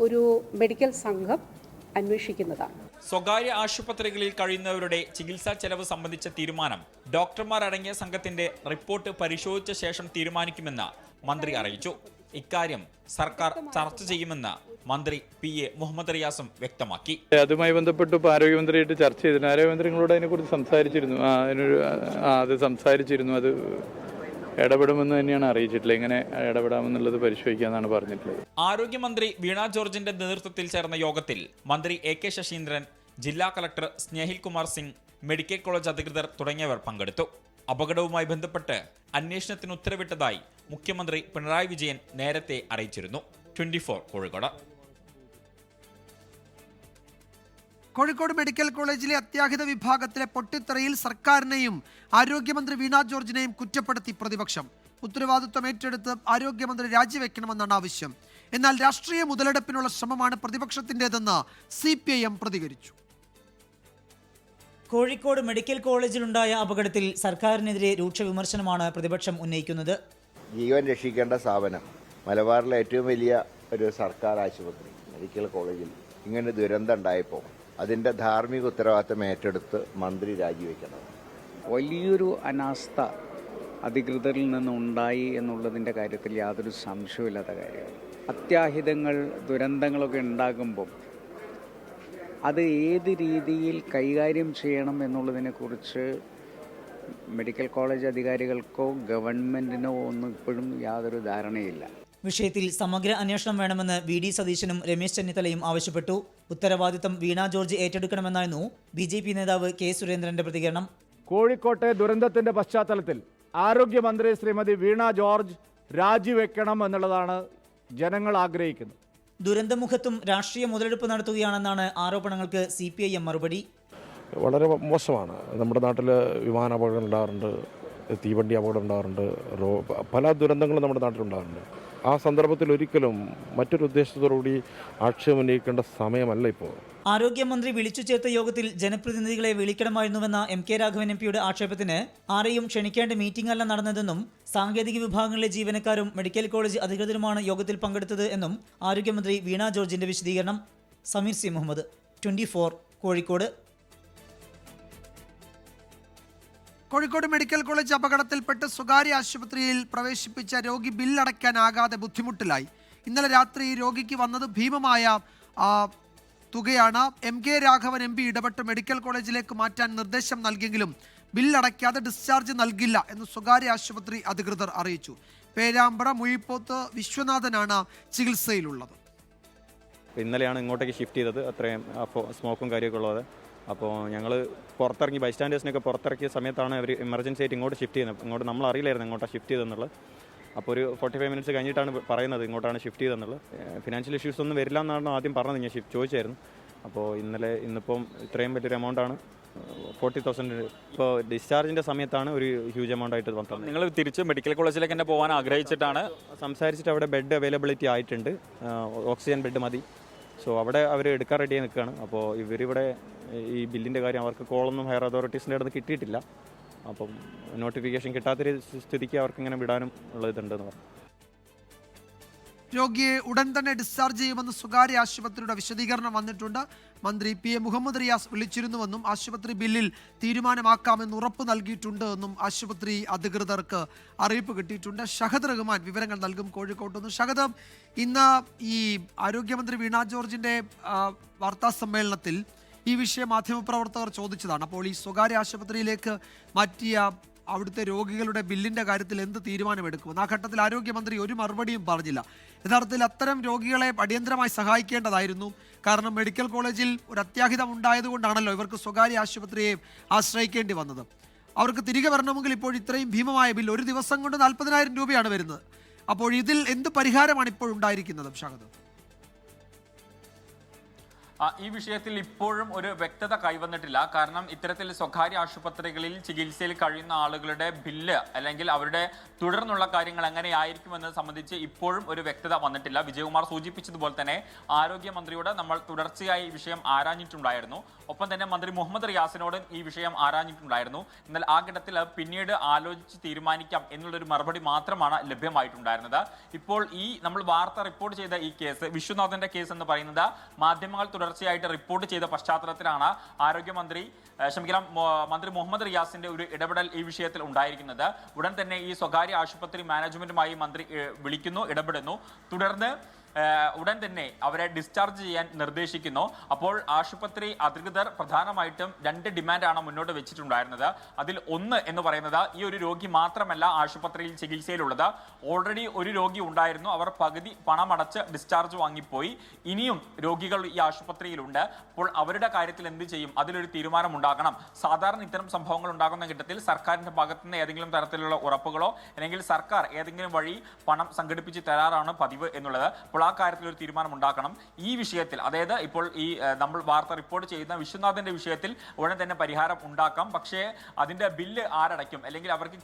ഒരു മെഡിക്കൽ സംഘം അന്വേഷിക്കുന്നതാണ്. സ്വകാര്യ ആശുപത്രികളിൽ കഴിയുന്നവരുടെ ചികിത്സാ ചെലവ് സംബന്ധിച്ച തീരുമാനം ഡോക്ടർമാർ അടങ്ങിയ സംഘത്തിന്റെ റിപ്പോർട്ട് പരിശോധിച്ച ശേഷം തീരുമാനിക്കുമെന്ന് മന്ത്രി അറിയിച്ചു. ഇക്കാര്യം സർക്കാർ ചർച്ച ചെയ്യുമെന്ന് മന്ത്രി PA മുഹമ്മദ് റിയാസും വ്യക്തമാക്കി. അതുമായി ബന്ധപ്പെട്ട് ഇപ്പോൾ ആരോഗ്യമന്ത്രിയായിട്ട് ചർച്ച ചെയ്തിരുന്നു. ആരോഗ്യമന്ത്രി നിങ്ങളോട് അതിനെക്കുറിച്ച് സംസാരിച്ചിരുന്നു. അത് സംസാരിച്ചിരുന്നു. അത് ഇടപെടുമെന്ന് തന്നെയാണ് അറിയിച്ചിട്ടുള്ളത്. എങ്ങനെ ഇടപെടാമെന്നുള്ളത് പരിശോധിക്കാമെന്നാണ് പറഞ്ഞിട്ടുള്ളത്. ആരോഗ്യമന്ത്രി വീണ ജോർജിന്റെ നേതൃത്വത്തിൽ ചേർന്ന യോഗത്തിൽ മന്ത്രി AK ശശീന്ദ്രൻ, ജില്ലാ collector Snehil Kumar Singh, medical college അധികൃതർ തുടങ്ങിയവർ പങ്കെടുത്തു. അപകടവുമായി ബന്ധപ്പെട്ട് അന്വേഷണത്തിന് ഉത്തരവിട്ടതായി മുഖ്യമന്ത്രി പിണറായി വിജയൻ നേരത്തെ അറിയിച്ചിരുന്നു. 24 കോഴിക്കോട്. കോഴിക്കോട് മെഡിക്കൽ കോളേജിലെ അത്യാഹിത വിഭാഗത്തിലെ പൊട്ടിത്തെറിയിൽ സർക്കാരിനെയും ആരോഗ്യമന്ത്രി വീണ ജോർജിനെയും കുറ്റപ്പെടുത്തി പ്രതിപക്ഷം. ഉത്തരവാദിത്വം ഏറ്റെടുത്ത് ആരോഗ്യമന്ത്രി രാജിവെക്കണമെന്നാണ് ആവശ്യം. എന്നാൽ രാഷ്ട്രീയ മുതലെടുപ്പിനുള്ള ശ്രമമാണ് പ്രതിപക്ഷത്തിൻ്റെതെന്ന് CPIM പ്രതികരിച്ചു. കോഴിക്കോട് മെഡിക്കൽ കോളേജിലുണ്ടായ അപകടത്തിൽ സർക്കാരിനെതിരെ രൂക്ഷ വിമർശനമാണ് പ്രതിപക്ഷം ഉന്നയിക്കുന്നത്. ജീവൻ രക്ഷിക്കേണ്ട സ്ഥാപനം, മലബാറിലെ ഏറ്റവും വലിയ ഒരു സർക്കാർ ആശുപത്രി മെഡിക്കൽ കോളേജിൽ ഇങ്ങനെ ദുരന്തം ഉണ്ടായപ്പോൾ അതിൻ്റെ ധാർമ്മിക ഉത്തരവാദിത്തം ഏറ്റെടുത്ത് മന്ത്രി രാജിവെക്കണം. വലിയൊരു അനാസ്ഥ അധികൃതരിൽ നിന്നുണ്ടായി എന്നുള്ളതിൻ്റെ കാര്യത്തിൽ യാതൊരു സംശയമില്ലാത്ത കാര്യമാണ്. അത്യാഹിതങ്ങൾ, ദുരന്തങ്ങളൊക്കെ ഉണ്ടാകുമ്പം അത് ഏത് രീതിയിൽ കൈകാര്യം ചെയ്യണം എന്നുള്ളതിനെക്കുറിച്ച് മെഡിക്കൽ കോളേജ് അധികാരികൾക്കോ ഗവൺമെൻറ്റിനോ ഒന്നും ഇപ്പോഴും യാതൊരു ധാരണയില്ല. വിഷയത്തിൽ സമഗ്ര അന്വേഷണം വേണമെന്ന് VD സതീശനും രമേശ് ചെന്നിത്തലയും ആവശ്യപ്പെട്ടു. ഉത്തരവാദിത്തം വീണ ജോർജ് ഏറ്റെടുക്കണമെന്നായിരുന്നു BJP നേതാവ് K സുരേന്ദ്രന്റെ പ്രതികരണം. കോഴിക്കോട്ടെ ദുരന്തത്തിന്റെ പശ്ചാത്തലത്തിൽ ആരോഗ്യമന്ത്രി ശ്രീമതി വീണ ജോർജ് രാജിവെക്കണം എന്നുള്ളതാണ് ജനങ്ങൾ ആഗ്രഹിക്കുന്നത്. ദുരന്തമുഖത്തും രാഷ്ട്രീയ മുതലെടുപ്പ് നടത്തുകയാണെന്നാണ് ആരോപണങ്ങൾക്ക് CPIM മറുപടി. വളരെ മോശമാണ്. നമ്മുടെ നാട്ടിൽ വിമാന അപകടം ഉണ്ടാകാറുണ്ട്, തീവണ്ടി അപകടം ഉണ്ടാകാറുണ്ട്, പല ദുരന്തങ്ങളും നമ്മുടെ നാട്ടിലുണ്ടാകാറുണ്ട്. ആ സന്ദർഭത്തിൽ ഒരിക്കലും മറ്റൊരു ഉദ്ദേശത്തോടുകൂടി ആക്ഷേപം ഉന്നയിക്കേണ്ട സമയമല്ല ഇപ്പോൾ. ആരോഗ്യമന്ത്രി വിളിച്ചു ചേർത്ത യോഗത്തിൽ ജനപ്രതിനിധികളെ വിളിക്കണമായിരുന്നുവെന്ന MK രാഘവൻ MPയുടെ ആക്ഷേപത്തിന് ആരെയും ക്ഷണിക്കേണ്ട മീറ്റിംഗ് അല്ല നടന്നതെന്നും സാങ്കേതിക വിഭാഗങ്ങളിലെ ജീവനക്കാരും മെഡിക്കൽ കോളേജ് അധികൃതരുമാണ് യോഗത്തിൽ പങ്കെടുത്തത് എന്നും ആരോഗ്യമന്ത്രി വീണ ജോർജിന്റെ വിശദീകരണം. Sameer C Muhammad, 24 Kozhikode. Kozhikode medical college അപകടത്തിൽപ്പെട്ട് സ്വകാര്യ ആശുപത്രിയിൽ പ്രവേശിപ്പിച്ച രോഗി ബില്ലടയ്ക്കാനാകാതെ ബുദ്ധിമുട്ടിലായി. ഇന്നലെ രാത്രി രോഗിക്ക് വന്നത് ഭീമമായ തുകയാണ്. MK രാഘവൻ MP ഇടപെട്ട് മെഡിക്കൽ കോളേജിലേക്ക് മാറ്റാൻ നിർദ്ദേശം നൽകിയെങ്കിലും ബില്ലടയ്ക്കാതെ ഡിസ്ചാർജ് നൽകില്ല എന്ന് സ്വകാര്യ ആശുപത്രി അധികൃതർ അറിയിച്ചു. പേരാമ്പ്ര മുഴിപ്പോത്ത് വിശ്വനാഥനാണ് ചികിത്സയിലുള്ളത്. ഇന്നലെയാണ് ഇങ്ങോട്ടേക്ക് ഷിഫ്റ്റ് ചെയ്തത്. അത്രയും സ്മോക്കും കാര്യമൊക്കെ ഉള്ളത്. അപ്പോൾ ഞങ്ങൾ പുറത്തിറങ്ങി ബൈസ്റ്റാൻഡേഴ്സിനൊക്കെ പുറത്തിറക്കിയ സമയത്താണ് അവർ എമർജൻസി ആയിട്ട് ഇങ്ങോട്ട് ഷിഫ്റ്റ് ചെയ്യുന്നത്. ഇങ്ങോട്ട് നമ്മൾ അറിയില്ലായിരുന്നു ഇങ്ങോട്ടാണ് ഷിഫ്റ്റ് ചെയ്തെന്നുള്ളത്. അപ്പോൾ ഒരു 45 മിനിറ്റ്സ് കഴിഞ്ഞിട്ടാണ് പറയുന്നത് ഇങ്ങോട്ടാണ് ഷിഫ്റ്റ് ചെയ്തെന്നുള്ളത്. ഫിനാൻഷ്യൽ ഇഷ്യൂസ് ഒന്നും വരില്ല എന്നാണ് ആദ്യം പറഞ്ഞത്. ഞാൻ ചോദിച്ചായിരുന്നു. അപ്പോൾ ഇന്നിപ്പം ഇത്രയും വലിയൊരു എമൗണ്ടാണ്, 40,000. ഇപ്പോൾ ഡിസ്ചാർജിൻ്റെ സമയത്താണ് ഒരു ഹ്യൂജ് എമൗണ്ട് ആയിട്ട് വന്നത്. നിങ്ങൾ തിരിച്ച് മെഡിക്കൽ കോളേജിലേക്ക് തന്നെ പോകാൻ ആഗ്രഹിച്ചിട്ടാണ് സംസാരിച്ചിട്ട് അവിടെ ബെഡ് അവൈലബിലിറ്റി ആയിട്ടുണ്ട്. ഓക്സിജൻ ബെഡ് മതി. സോ അവിടെ അവർ എടുക്കാൻ റെഡിയായി നിൽക്കുകയാണ്. അപ്പോൾ ഇവരിവിടെ ഈ ബില്ലിൻ്റെ കാര്യം അവർക്ക് കോളൊന്നും ഹയർ അതോറിറ്റീസിൻ്റെ അടുത്ത് കിട്ടിയിട്ടില്ല. അപ്പം നോട്ടിഫിക്കേഷൻ കിട്ടാത്തൊരു സ്ഥിതിക്ക് അവർക്ക് ഇങ്ങനെ വിടാനും ഉള്ള ഇതുണ്ടെന്ന് പറഞ്ഞു. രോഗിയെ ഉടൻ തന്നെ ഡിസ്ചാർജ് ചെയ്യുമെന്ന് സ്വകാര്യ ആശുപത്രിയുടെ വിശദീകരണം വന്നിട്ടുണ്ട്. മന്ത്രി PA മുഹമ്മദ് റിയാസ് വിളിച്ചിരുന്നുവെന്നും ആശുപത്രി ബില്ലിൽ തീരുമാനമാക്കാമെന്ന് ഉറപ്പ് നൽകിയിട്ടുണ്ട് എന്നും ആശുപത്രി അധികൃതർക്ക് അറിയിപ്പ് കിട്ടിയിട്ടുണ്ട്. ഷഹദ് റഹ്മാൻ വിവരങ്ങൾ നൽകും കോഴിക്കോട്ട് നിന്ന്. ഷഹദ്, ഇന്ന് ഈ ആരോഗ്യമന്ത്രി വീണ ജോർജിന്റെ വാർത്താ സമ്മേളനത്തിൽ ഈ വിഷയം മാധ്യമപ്രവർത്തകർ ചോദിച്ചതാണ്. അപ്പോൾ ഈ സ്വകാര്യ ആശുപത്രിയിലേക്ക് മാറ്റിയ അവിടുത്തെ രോഗികളുടെ ബില്ലിൻ്റെ കാര്യത്തിൽ എന്ത് തീരുമാനമെടുക്കുമെന്ന് ആ ഘട്ടത്തിൽ ആരോഗ്യമന്ത്രി ഒരു മറുപടിയും പറഞ്ഞില്ല. യഥാർത്ഥത്തിൽ അത്തരം രോഗികളെ അടിയന്തരമായി സഹായിക്കേണ്ടതായിരുന്നു. കാരണം മെഡിക്കൽ കോളേജിൽ ഒരു അത്യാഹിതം ഉണ്ടായതുകൊണ്ടാണല്ലോ ഇവർക്ക് സ്വകാര്യ ആശുപത്രിയെ ആശ്രയിക്കേണ്ടി വന്നത്. അവർക്ക് തിരികെ വരണമെങ്കിൽ ഇപ്പോൾ ഇത്രയും ഭീമമായ ബില്ല്, ഒരു ദിവസം കൊണ്ട് 40,000 രൂപയാണ് വരുന്നത്. അപ്പോൾ ഇതിൽ എന്ത് പരിഹാരമാണ് ഇപ്പോൾ ഉണ്ടായിരിക്കുന്നത് ഷാഹദ്? ഈ വിഷയത്തിൽ ഇപ്പോഴും ഒരു വ്യക്തത കൈവന്നിട്ടില്ല. കാരണം ഇത്തരത്തിൽ സ്വകാര്യ ആശുപത്രികളിൽ ചികിത്സയിൽ കഴിയുന്ന ആളുകളുടെ ബില്ല് അല്ലെങ്കിൽ അവരുടെ തുടർന്നുള്ള കാര്യങ്ങൾ എങ്ങനെയായിരിക്കുമെന്നത് സംബന്ധിച്ച് ഇപ്പോഴും ഒരു വ്യക്തത വന്നിട്ടില്ല. വിജയകുമാർ സൂചിപ്പിച്ചതുപോലെ തന്നെ ആരോഗ്യമന്ത്രിയോട് നമ്മൾ തുടർച്ചയായി ഈ വിഷയം ആരാഞ്ഞിട്ടുണ്ടായിരുന്നു. ഒപ്പം തന്നെ മന്ത്രി മുഹമ്മദ് റിയാസിനോടും ഈ വിഷയം ആരാഞ്ഞിട്ടുണ്ടായിരുന്നു. എന്നാൽ ആ ഘട്ടത്തിൽ പിന്നീട് ആലോചിച്ച് തീരുമാനിക്കാം എന്നുള്ളൊരു മറുപടി മാത്രമാണ് ലഭ്യമായിട്ടുണ്ടായിരുന്നത്. ഇപ്പോൾ ഈ നമ്മൾ വാർത്ത റിപ്പോർട്ട് ചെയ്ത ഈ കേസ്, വിശ്വനാഥന്റെ കേസ് എന്ന് പറയുന്നത് മാധ്യമങ്ങൾ തുടർച്ചയായിട്ട് റിപ്പോർട്ട് ചെയ്ത പശ്ചാത്തലത്തിലാണ് മന്ത്രി മുഹമ്മദ് റിയാസിന്റെ ഒരു ഇടപെടൽ ഈ വിഷയത്തിൽ ഉണ്ടായിരിക്കുന്നത്. ഉടൻ തന്നെ ഈ സ്വകാര്യ ആശുപത്രി മാനേജ്മെന്റുമായി മന്ത്രി വിളിക്കുന്നു, ഇടപെടുന്നു. തുടർന്ന് ഉടൻ തന്നെ അവരെ ഡിസ്ചാർജ് ചെയ്യാൻ നിർദ്ദേശിക്കുന്നു. അപ്പോൾ ആശുപത്രി അധികൃതർ പ്രധാനമായിട്ടും 2 ഡിമാൻഡാണ് മുന്നോട്ട് വെച്ചിട്ടുണ്ടായിരുന്നത്. അതിൽ ഒന്ന് എന്ന് പറയുന്നത് ഈ ഒരു രോഗി മാത്രമല്ല ആശുപത്രിയിൽ ചികിത്സയിലുള്ളത്. ഓൾറെഡി ഒരു രോഗി ഉണ്ടായിരുന്നു, അവർ പകുതി പണമടച്ച് ഡിസ്ചാർജ് വാങ്ങിപ്പോയി. ഇനിയും രോഗികൾ ഈ ആശുപത്രിയിലുണ്ട്. അപ്പോൾ അവരുടെ കാര്യത്തിൽ എന്ത് ചെയ്യും? അതിലൊരു തീരുമാനം ഉണ്ടാകണം. സാധാരണ ഇത്തരം സംഭവങ്ങൾ ഉണ്ടാകുന്ന ഘട്ടത്തിൽ സർക്കാരിന്റെ ഭാഗത്തു നിന്ന് ഏതെങ്കിലും തരത്തിലുള്ള ഉറപ്പുകളോ അല്ലെങ്കിൽ സർക്കാർ ഏതെങ്കിലും വഴി പണം സംഘടിപ്പിച്ച് തരാറാണ് പതിവ് എന്നുള്ളത്. ആ കാര്യത്തിൽ ഒരു തീരുമാനം ഉണ്ടാക്കണം. ഈ വിഷയത്തിൽ, അതായത് ഇപ്പോൾ ഈ നമ്മൾ വാർത്ത റിപ്പോർട്ട് ചെയ്യുന്ന വിശ്വനാഥന്റെ വിഷയത്തിൽ ഉടൻ തന്നെ പരിഹാരം ഉണ്ടാക്കാം. പക്ഷേ അതിന്റെ ബില്ല് ആരടയ്ക്കും അല്ലെങ്കിൽ അവർക്ക്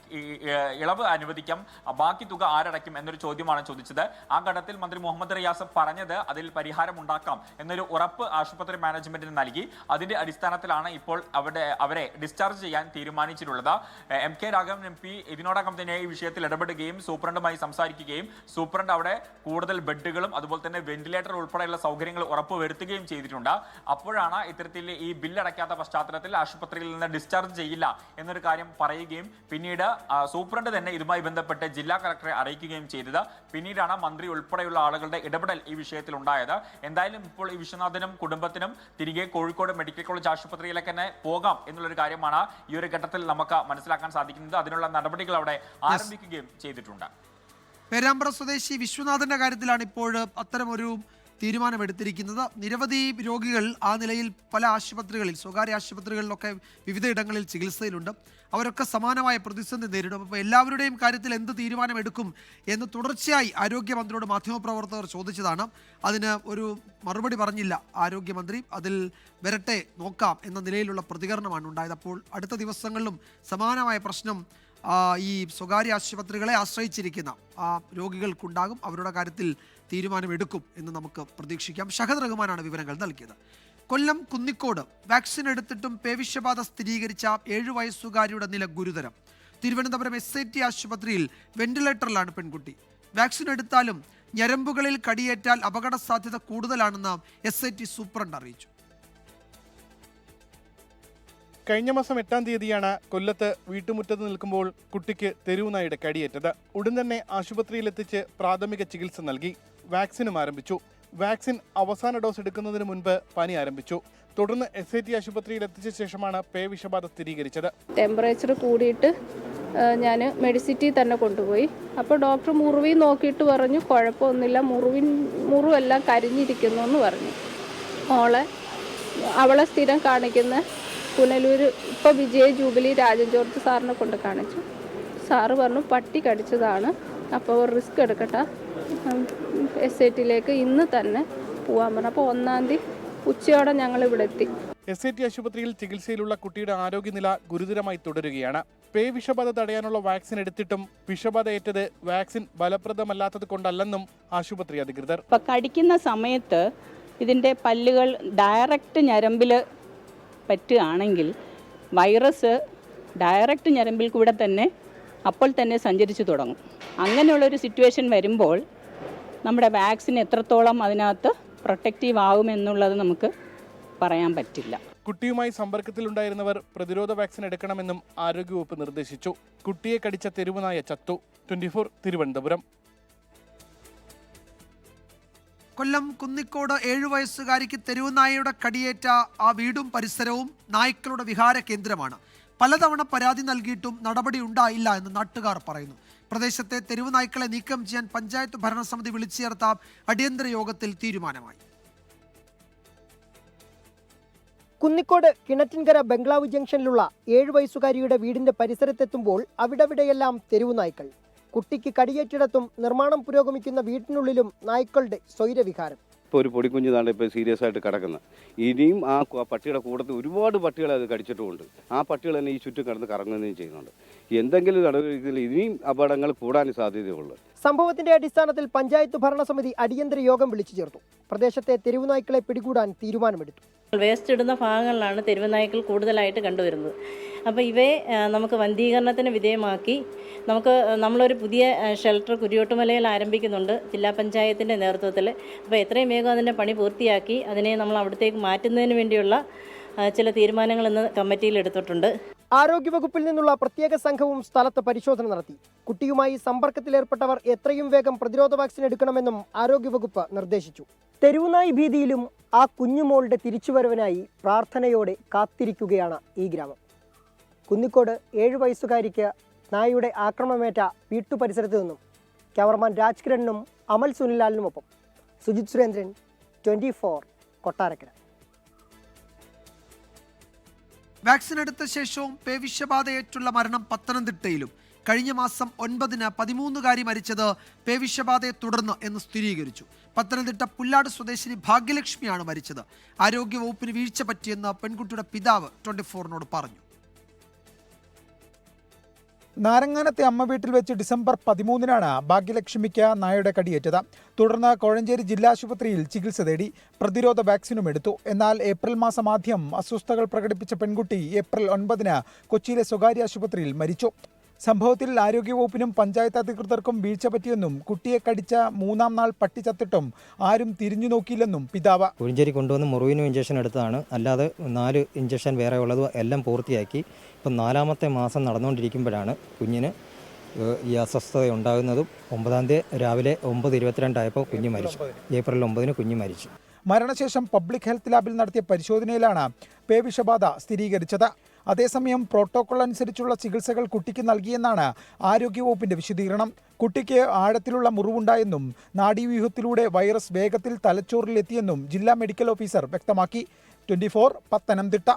ഇളവ് അനുവദിക്കാം, ബാക്കി തുക ആരടയ്ക്കും എന്നൊരു ചോദ്യമാണ് ചോദിച്ചത്. ആ ഘട്ടത്തിൽ മന്ത്രി മുഹമ്മദ് റിയാസ് പറഞ്ഞത് അതിൽ പരിഹാരം ഉണ്ടാക്കാം എന്നൊരു ഉറപ്പ് ആശുപത്രി മാനേജ്മെന്റിന് നൽകി. അതിന്റെ അടിസ്ഥാനത്തിലാണ് ഇപ്പോൾ അവരെ ഡിസ്ചാർജ് ചെയ്യാൻ തീരുമാനിച്ചിട്ടുള്ളത്. MK രാഘവൻ MP ഇതിനോടകം തന്നെ ഈ വിഷയത്തിൽ ഇടപെടുകയും സൂപ്രണ്ടുമായി സംസാരിക്കുകയും സൂപ്രണ്ട് അവിടെ കൂടുതൽ ബെഡുകളും അതുപോലെ തന്നെ വെന്റിലേറ്റർ ഉൾപ്പെടെയുള്ള സൗകര്യങ്ങൾ ഉറപ്പുവരുത്തുകയും ചെയ്തിട്ടുണ്ട്. അപ്പോഴാണ് ഇത്തരത്തിൽ ഈ ബില്ലടയ്ക്കാത്ത പശ്ചാത്തലത്തിൽ ആശുപത്രിയിൽ നിന്ന് ഡിസ്ചാർജ് ചെയ്യില്ല എന്നൊരു കാര്യം പറയുകയും പിന്നീട് സൂപ്രണ്ട് തന്നെ ഇതുമായി ബന്ധപ്പെട്ട് ജില്ലാ കളക്ടറെ അറിയിക്കുകയും ചെയ്തത്. പിന്നീടാണ് മന്ത്രി ഉൾപ്പെടെയുള്ള ആളുകളുടെ ഇടപെടൽ ഈ വിഷയത്തിൽ ഉണ്ടായത്. എന്തായാലും ഇപ്പോൾ ഈ വിശ്വനാഥനും കുടുംബത്തിനും തിരികെ കോഴിക്കോട് മെഡിക്കൽ കോളേജ് ആശുപത്രിയിലേക്ക് തന്നെ പോകാം എന്നുള്ളൊരു കാര്യമാണ് ഈ ഒരു ഘട്ടത്തിൽ നമുക്ക് മനസ്സിലാക്കാൻ സാധിക്കുന്നത്. അതിനുള്ള നടപടികൾ അവിടെ ആരംഭിക്കുകയും ചെയ്തിട്ടുണ്ട്. പേരാമ്പ്ര സ്വദേശി വിശ്വനാഥന്റെ കാര്യത്തിലാണ് ഇപ്പോൾ അത്തരമൊരു തീരുമാനമെടുത്തിരിക്കുന്നത്. നിരവധി രോഗികൾ ആ നിലയിൽ പല ആശുപത്രികളിൽ, സ്വകാര്യ ആശുപത്രികളിലൊക്കെ വിവിധ ഇടങ്ങളിൽ ചികിത്സയിലുണ്ട്. അവരൊക്കെ സമാനമായ പ്രതിസന്ധി നേരിടും. അപ്പോൾ എല്ലാവരുടെയും കാര്യത്തിൽ എന്ത് തീരുമാനമെടുക്കും എന്ന് തുടർച്ചയായി ആരോഗ്യമന്ത്രിയോട് മാധ്യമപ്രവർത്തകർ ചോദിച്ചതാണ്. അതിന് ഒരു മറുപടി പറഞ്ഞില്ല ആരോഗ്യമന്ത്രി. അതിൽ വരട്ടെ, നോക്കാം എന്ന നിലയിലുള്ള പ്രതികരണമാണ് ഉണ്ടായത്. അപ്പോൾ അടുത്ത ദിവസങ്ങളിലും സമാനമായ പ്രശ്നം ഈ സ്വകാര്യ ആശുപത്രികളെ ആശ്രയിച്ചിരിക്കുന്ന രോഗികൾക്കുണ്ടാകും. അവരുടെ കാര്യത്തിൽ തീരുമാനമെടുക്കും എന്ന് നമുക്ക് പ്രതീക്ഷിക്കാം. ഷഹദ് റഹ്മാനാണ് വിവരങ്ങൾ നൽകിയത്. കൊല്ലം കുന്നിക്കോട് വാക്സിൻ എടുത്തിട്ടും പേവിഷബാധ സ്ഥിരീകരിച്ച 7 വയസ്സുകാരിയുടെ നില ഗുരുതരം. തിരുവനന്തപുരം SIT ആശുപത്രിയിൽ വെന്റിലേറ്ററിലാണ് പെൺകുട്ടി. വാക്സിൻ എടുത്താലും ഞരമ്പുകളിൽ കടിയേറ്റാൽ അപകട സാധ്യത കൂടുതലാണെന്ന് SIT സൂപ്രണ്ട് അറിയിച്ചു. കഴിഞ്ഞ മാസം 8-ാം തീയതിയാണ് കൊല്ലത്ത് വീട്ടുമുറ്റത്ത് നിൽക്കുമ്പോൾ കുട്ടിക്ക് തെരുവുനായുടെ കടിയേറ്റത്. ഉടൻ തന്നെ ആശുപത്രിയിലെത്തിച്ച് പ്രാഥമിക ചികിത്സ നൽകി. വാക്സിനും ആരംഭിച്ചു. വാക്സിൻ അവസാന ഡോസ് എടുക്കുന്നതിന് മുൻപ് പനി ആരംഭിച്ചു. തുടർന്ന് SIT ആശുപത്രിയിൽ എത്തിച്ച ശേഷമാണ് പേവിഷബാധ സ്ഥിരീകരിച്ചത്. ടെമ്പറേച്ചർ കൂടിയിട്ട് ഞാൻ മെഡിസിറ്റി തന്നെ കൊണ്ടുപോയി. അപ്പോൾ ഡോക്ടർ മുറിവ് നോക്കിയിട്ട് പറഞ്ഞു കുഴപ്പമൊന്നുമില്ല, മുറിവെല്ലാം കരിഞ്ഞിരിക്കുന്നു എന്ന് പറഞ്ഞു. അവളെ സ്ഥിരം കാണിക്കുന്ന പുനലൂർ ഇപ്പോൾ വിജയ ജൂബിലി രാജൻ ജോർജ് സാറിനെ കൊണ്ട് കാണിച്ചു. സാറ് പറഞ്ഞു പട്ടി കടിച്ചതാണ്, അപ്പോൾ റിസ്ക് എടുക്കട്ടെ, SITയിലേക്ക് ഇന്ന് തന്നെ പോകാൻ പറഞ്ഞു. അപ്പോൾ 1-ാം തീയതി ഉച്ചയോടെ ഞങ്ങൾ ഇവിടെ എത്തി. SIT ആശുപത്രിയിൽ ചികിത്സയിലുള്ള കുട്ടിയുടെ ആരോഗ്യനില ഗുരുതരമായി തുടരുകയാണ്. പേവിഷബാധ തടയാനുള്ള വാക്സിൻ എടുത്തിട്ടും വിഷബാധ ഏറ്റത് വാക്സിൻ ഫലപ്രദമല്ലാത്തത് കൊണ്ടല്ലെന്നും ആശുപത്രി അധികൃതർ. ഇപ്പം കടിക്കുന്ന സമയത്ത് ഇതിൻ്റെ പല്ലുകൾ ഡയറക്റ്റ് ഞരമ്പിൽ പറ്റുകയാണെങ്കിൽ വൈറസ് ഡയറക്റ്റ് ഞരമ്പിൽ കൂടെ തന്നെ അപ്പോൾ തന്നെ സഞ്ചരിച്ചു തുടങ്ങും. അങ്ങനെയുള്ളൊരു സിറ്റുവേഷൻ വരുമ്പോൾ നമ്മുടെ വാക്സിൻ എത്രത്തോളം അതിനകത്ത് പ്രൊട്ടക്റ്റീവ് ആകുമെന്നുള്ളത് നമുക്ക് പറയാൻ പറ്റില്ല. കുട്ടിയുമായി സമ്പർക്കത്തിലുണ്ടായിരുന്നവർ പ്രതിരോധ വാക്സിൻ എടുക്കണമെന്നും ആരോഗ്യവകുപ്പ് നിർദ്ദേശിച്ചു. കുട്ടിയെ കടിച്ച തെരുവുനായ ചത്തു. 24 തിരുവനന്തപുരം. കൊല്ലം കുന്നിക്കോട് 7 വയസ്സുകാരിക്ക് തെരുവുനായയുടെ കടിയേറ്റ ആ വീടും പരിസരവും നായ്ക്കളുടെ വിഹാര കേന്ദ്രമാണ്. പലതവണ പരാതി നൽകിയിട്ടും നടപടി ഉണ്ടായില്ല എന്ന് നാട്ടുകാർ പറയുന്നു. പ്രദേശത്തെ തെരുവുനായ്ക്കളെ നീക്കം ചെയ്യാൻ പഞ്ചായത്ത് ഭരണസമിതി വിളിച്ചു ചേർത്ത അടിയന്തര യോഗത്തിൽ തീരുമാനമായി. കുന്നിക്കോട് കിണറ്റിൻകര ബംഗ്ലാവ് ജംഗ്ഷനിലുള്ള 7 വയസ്സുകാരിയുടെ വീടിന്റെ പരിസരത്തെത്തുമ്പോൾ അവിടെവിടെയെല്ലാം തെരുവുനായ്ക്കൾ. കുട്ടിക്ക് കടിയേറ്റിടത്തും നിർമ്മാണം പുരോഗമിക്കുന്ന വീട്ടിനുള്ളിലും നായ്ക്കളുടെ സ്വൈരവിഹാരം. ഇപ്പോൾ ഒരു പൊടിക്കുഞ്ഞ് താണ്ട് ഇപ്പോൾ സീരിയസ് ആയിട്ട് കിടക്കുന്നത്. ഇനിയും ആ പട്ടിയുടെ കൂടത്തിൽ ഒരുപാട് പട്ടികളെ അത് കടിച്ചിട്ടുമുണ്ട്. ആ പട്ടികൾ തന്നെ ഈ ചുറ്റും കിടന്ന് കറങ്ങുകയും ചെയ്യുന്നുണ്ട്. എന്തെങ്കിലും നടപടിയിൽ ഇനിയും അപകടങ്ങൾ കൂടാൻ സാധ്യതയുള്ളൂ. സംഭവത്തിന്റെ അടിസ്ഥാനത്തിൽ പഞ്ചായത്ത് ഭരണസമിതി അടിയന്തര യോഗം വിളിച്ചു ചേർത്തു. പ്രദേശത്തെ തെരുവുനായ്ക്കളെ പിടികൂടാൻ തീരുമാനമെടുത്തു. വേസ്റ്റ് ഇടുന്ന ഭാഗങ്ങളിലാണ് തെരുവുനായ്ക്കൾ കൂടുതലായിട്ട് കണ്ടുവരുന്നത്. അപ്പോൾ ഇവയെ നമുക്ക് വന്ധീകരണത്തിന് വിധേയമാക്കി നമ്മളൊരു പുതിയ ഷെൽട്ടർ കുരിയോട്ടുമലയിൽ ആരംഭിക്കുന്നുണ്ട് ജില്ലാ പഞ്ചായത്തിൻ്റെ നേതൃത്വത്തിൽ. അപ്പോൾ എത്രയും വേഗം അതിൻ്റെ പണി പൂർത്തിയാക്കി അതിനെ നമ്മൾ അവിടത്തേക്ക് മാറ്റുന്നതിന് വേണ്ടിയുള്ള ചില തീരുമാനങ്ങൾ ഇന്ന് കമ്മിറ്റിയിൽ എടുത്തിട്ടുണ്ട്. ആരോഗ്യവകുപ്പിൽ നിന്നുള്ള പ്രത്യേക സംഘവും സ്ഥലത്ത് പരിശോധന നടത്തി. കുട്ടിയുമായി സമ്പർക്കത്തിലേർപ്പെട്ടവർ എത്രയും വേഗം പ്രതിരോധ വാക്സിൻ എടുക്കണമെന്നും ആരോഗ്യവകുപ്പ് നിർദ്ദേശിച്ചു. തെരുവുനായി ഭീതിയിലും ആ കുഞ്ഞുമോളുടെ തിരിച്ചുവരവിനായി പ്രാർത്ഥനയോടെ കാത്തിരിക്കുകയാണ് ഈ ഗ്രാമം. കുന്നിക്കോട് 7 വയസ്സുകാരിക്ക് നായയുടെ ആക്രമണമേറ്റ വീട്ടുപരിസരത്ത് നിന്നും ക്യാമറമാൻ രാജ്കിരണിനും അമൽ സുനിലാലിനുമൊപ്പം സുജിത് സുരേന്ദ്രൻ, 24 കൊട്ടാരക്കര. വാക്സിൻ എടുത്ത ശേഷവും പേവിഷബാധയേറ്റുള്ള മരണം പത്തനംതിട്ടയിലും. കഴിഞ്ഞ മാസം 9-ന് 13കാരി മരിച്ചത് പേവിഷബാധയെ തുടർന്ന് എന്ന് സ്ഥിരീകരിച്ചു. പത്തനംതിട്ട പുല്ലാട് സ്വദേശിനി ഭാഗ്യലക്ഷ്മിയാണ് മരിച്ചത്. ആരോഗ്യവകുപ്പിന് വീഴ്ച പറ്റിയെന്ന് പെൺകുട്ടിയുടെ പിതാവ് 24നോട് പറഞ്ഞു. നാരങ്ങാനത്തെ അമ്മ വീട്ടിൽ വെച്ച് ഡിസംബർ 13-നാണ് ഭാഗ്യലക്ഷ്മിക്ക് നായയുടെ കടിയേറ്റത്. തുടർന്ന് കോഴഞ്ചേരി ജില്ലാ ആശുപത്രിയിൽ ചികിത്സ തേടി. പ്രതിരോധ വാക്സിനും എടുത്തു. എന്നാൽ ഏപ്രിൽ മാസം ആദ്യം അസ്വസ്ഥതകൾ പ്രകടിപ്പിച്ച പെൺകുട്ടി ഏപ്രിൽ 9-ന് കൊച്ചിയിലെ സ്വകാര്യ ആശുപത്രിയിൽ മരിച്ചു. സംഭവത്തിൽ ആരോഗ്യവകുപ്പിനും പഞ്ചായത്ത് അധികൃതർക്കും വീഴ്ച പറ്റിയെന്നും കുട്ടിയെ കടിച്ച 3-ാം നാൾ പട്ടി ചത്തിട്ടും ആരും തിരിഞ്ഞു നോക്കിയില്ലെന്നും പിതാവ്. കോഴഞ്ചേരി കൊണ്ടുവന്ന് മുറിവിനും ഇഞ്ചക്ഷൻ എടുത്തതാണ്. അല്ലാതെ 4 ഇഞ്ചക്ഷൻ വേറെ ഉള്ളത് എല്ലാം പൂർത്തിയാക്കി. ഇപ്പം 4-ാമത്തെ മാസം നടന്നുകൊണ്ടിരിക്കുമ്പോഴാണ് കുഞ്ഞിന് ഈ അസ്വസ്ഥത ഉണ്ടാകുന്നതും. 9-ാം തീയതി രാവിലെ 9:22 ആയപ്പോൾ കുഞ്ഞ് മരിച്ചു. ഏപ്രിൽ 9-ന് കുഞ്ഞ് മരിച്ചു. മരണശേഷം പബ്ലിക് ഹെൽത്ത് ലാബിൽ നടത്തിയ പരിശോധനയിലാണ് പേവിഷബാധ സ്ഥിരീകരിച്ചത്. അതേസമയം പ്രോട്ടോകോൾ അനുസരിച്ചുള്ള ചികിത്സകൾ കുട്ടിക്ക് നൽകിയെന്നാണ് ആരോഗ്യവകുപ്പിന്റെ വിശദീകരണം. കുട്ടിക്ക് ആഴത്തിലുള്ള മുറിവുണ്ടായെന്നും നാഡീവ്യൂഹത്തിലൂടെ വൈറസ് വേഗത്തിൽ തലച്ചോറിലെത്തിയെന്നും ജില്ലാ മെഡിക്കൽ ഓഫീസർ വ്യക്തമാക്കി. 24 പത്തനംതിട്ട.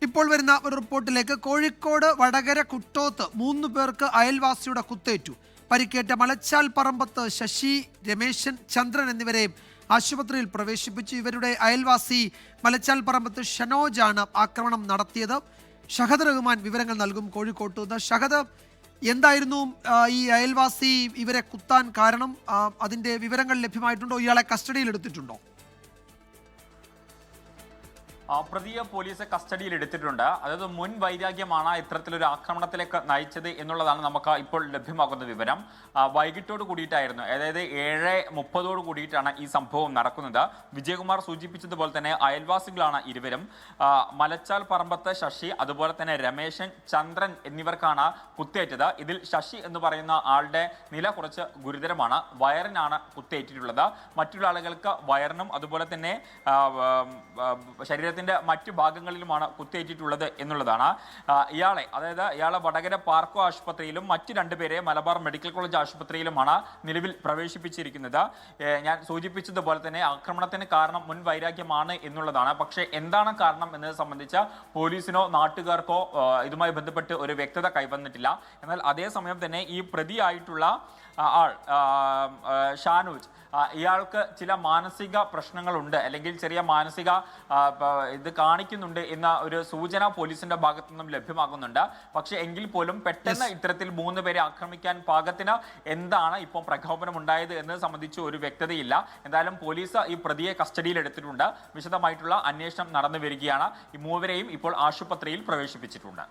ഇപ്പോൾ വരുന്ന ഒരു റിപ്പോർട്ടിലേക്ക്. കോഴിക്കോട് വടകര കുട്ടോത്ത് 3 പേർക്ക് അയൽവാസിയുടെ കുത്തേറ്റു. പരിക്കേറ്റ മലച്ചാൽ പറമ്പത്ത് ശശി, രമേശൻ, ചന്ദ്രൻ എന്നിവരെ ആശുപത്രിയിൽ പ്രവേശിപ്പിച്ചു. ഇവരുടെ അയൽവാസി മലച്ചാൽ പറമ്പത്ത് ഷനോജാണ് ആക്രമണം നടത്തിയത്. ഷഹദ് റഹ്മാൻ വിവരങ്ങൾ നൽകും കോഴിക്കോട്ട് നിന്ന്. ഷഹദ്, എന്തായിരുന്നു ഈ അയൽവാസി ഇവരെ കുത്താൻ കാരണം? അതിന്റെ വിവരങ്ങൾ ലഭ്യമായിട്ടുണ്ടോ? ഇയാളെ കസ്റ്റഡിയിൽ എടുത്തിട്ടുണ്ടോ? പ്രതിയെ പോലീസ് കസ്റ്റഡിയിൽ എടുത്തിട്ടുണ്ട്. അതായത് മുൻ വൈരാഗ്യമാണ് ഇത്തരത്തിലൊരു ആക്രമണത്തിലേക്ക് നയിച്ചത് എന്നുള്ളതാണ് നമുക്ക് ഇപ്പോൾ ലഭ്യമാകുന്ന വിവരം. വൈകിട്ടോട് കൂടിയിട്ടായിരുന്നു, അതായത് 7:30 കൂടിയിട്ടാണ് ഈ സംഭവം നടക്കുന്നത്. വിജയകുമാർ സൂചിപ്പിച്ചതുപോലെ തന്നെ അയൽവാസികളാണ് ഇരുവരും. മലച്ചാൽ പറമ്പത്ത് ശശി, അതുപോലെ തന്നെ രമേശൻ, ചന്ദ്രൻ എന്നിവർക്കാണ് കുത്തേറ്റത്. ഇതിൽ ശശി എന്ന് പറയുന്ന ആളുടെ നില കുറച്ച് ഗുരുതരമാണ്. വയറിനാണ് കുത്തേറ്റിട്ടുള്ളത്. മറ്റുള്ള ആളുകൾക്ക് വയറിനും അതുപോലെ തന്നെ ശരീരത്തിന്റെ മറ്റു ഭാഗങ്ങളിലുമാണ് കുത്തേറ്റിട്ടുള്ളത് എന്നുള്ളതാണ്. ഇയാളെ വടകര പാർക്കോ ആശുപത്രിയിലും മറ്റ് 2 പേരെ മലബാർ മെഡിക്കൽ കോളേജ് ആശുപത്രിയിലുമാണ് നിലവിൽ പ്രവേശിപ്പിച്ചിരിക്കുന്നത്. ഞാൻ സൂചിപ്പിച്ചതുപോലെ തന്നെ ആക്രമണത്തിന് കാരണം മുൻ വൈരാഗ്യമാണ് എന്നുള്ളതാണ്. പക്ഷേ എന്താണ് കാരണം എന്നത് സംബന്ധിച്ച് പോലീസിനോ നാട്ടുകാർക്കോ ഇതുമായി ബന്ധപ്പെട്ട് ഒരു വ്യക്തത കൈവന്നിട്ടില്ല. എന്നാൽ അതേസമയം തന്നെ ഈ പ്രതിയായിട്ടുള്ള ആൾ ഷാനൂജ്, ഇയാൾക്ക് ചില മാനസിക പ്രശ്നങ്ങളുണ്ട്, അല്ലെങ്കിൽ ചെറിയ മാനസിക ഇത് കാണിക്കുന്നുണ്ട് എന്ന ഒരു സൂചന പോലീസിന്റെ ഭാഗത്തു നിന്നും ലഭ്യമാകുന്നുണ്ട്. പക്ഷേ എങ്കിൽ പോലും പെട്ടെന്ന് ഇത്തരത്തിൽ 3 പേരെ ആക്രമിക്കാൻ പാകത്തിന് എന്താണ് ഇപ്പോൾ പ്രകോപനം ഉണ്ടായത് എന്നത് സംബന്ധിച്ച് ഒരു വ്യക്തതയില്ല. എന്തായാലും പോലീസ് ഈ പ്രതിയെ കസ്റ്റഡിയിൽ എടുത്തിട്ടുണ്ട്. വിശദമായിട്ടുള്ള അന്വേഷണം നടന്നു വരികയാണ്. ഈ 3 പേരെയും ഇപ്പോൾ ആശുപത്രിയിൽ പ്രവേശിപ്പിച്ചിട്ടുണ്ട്.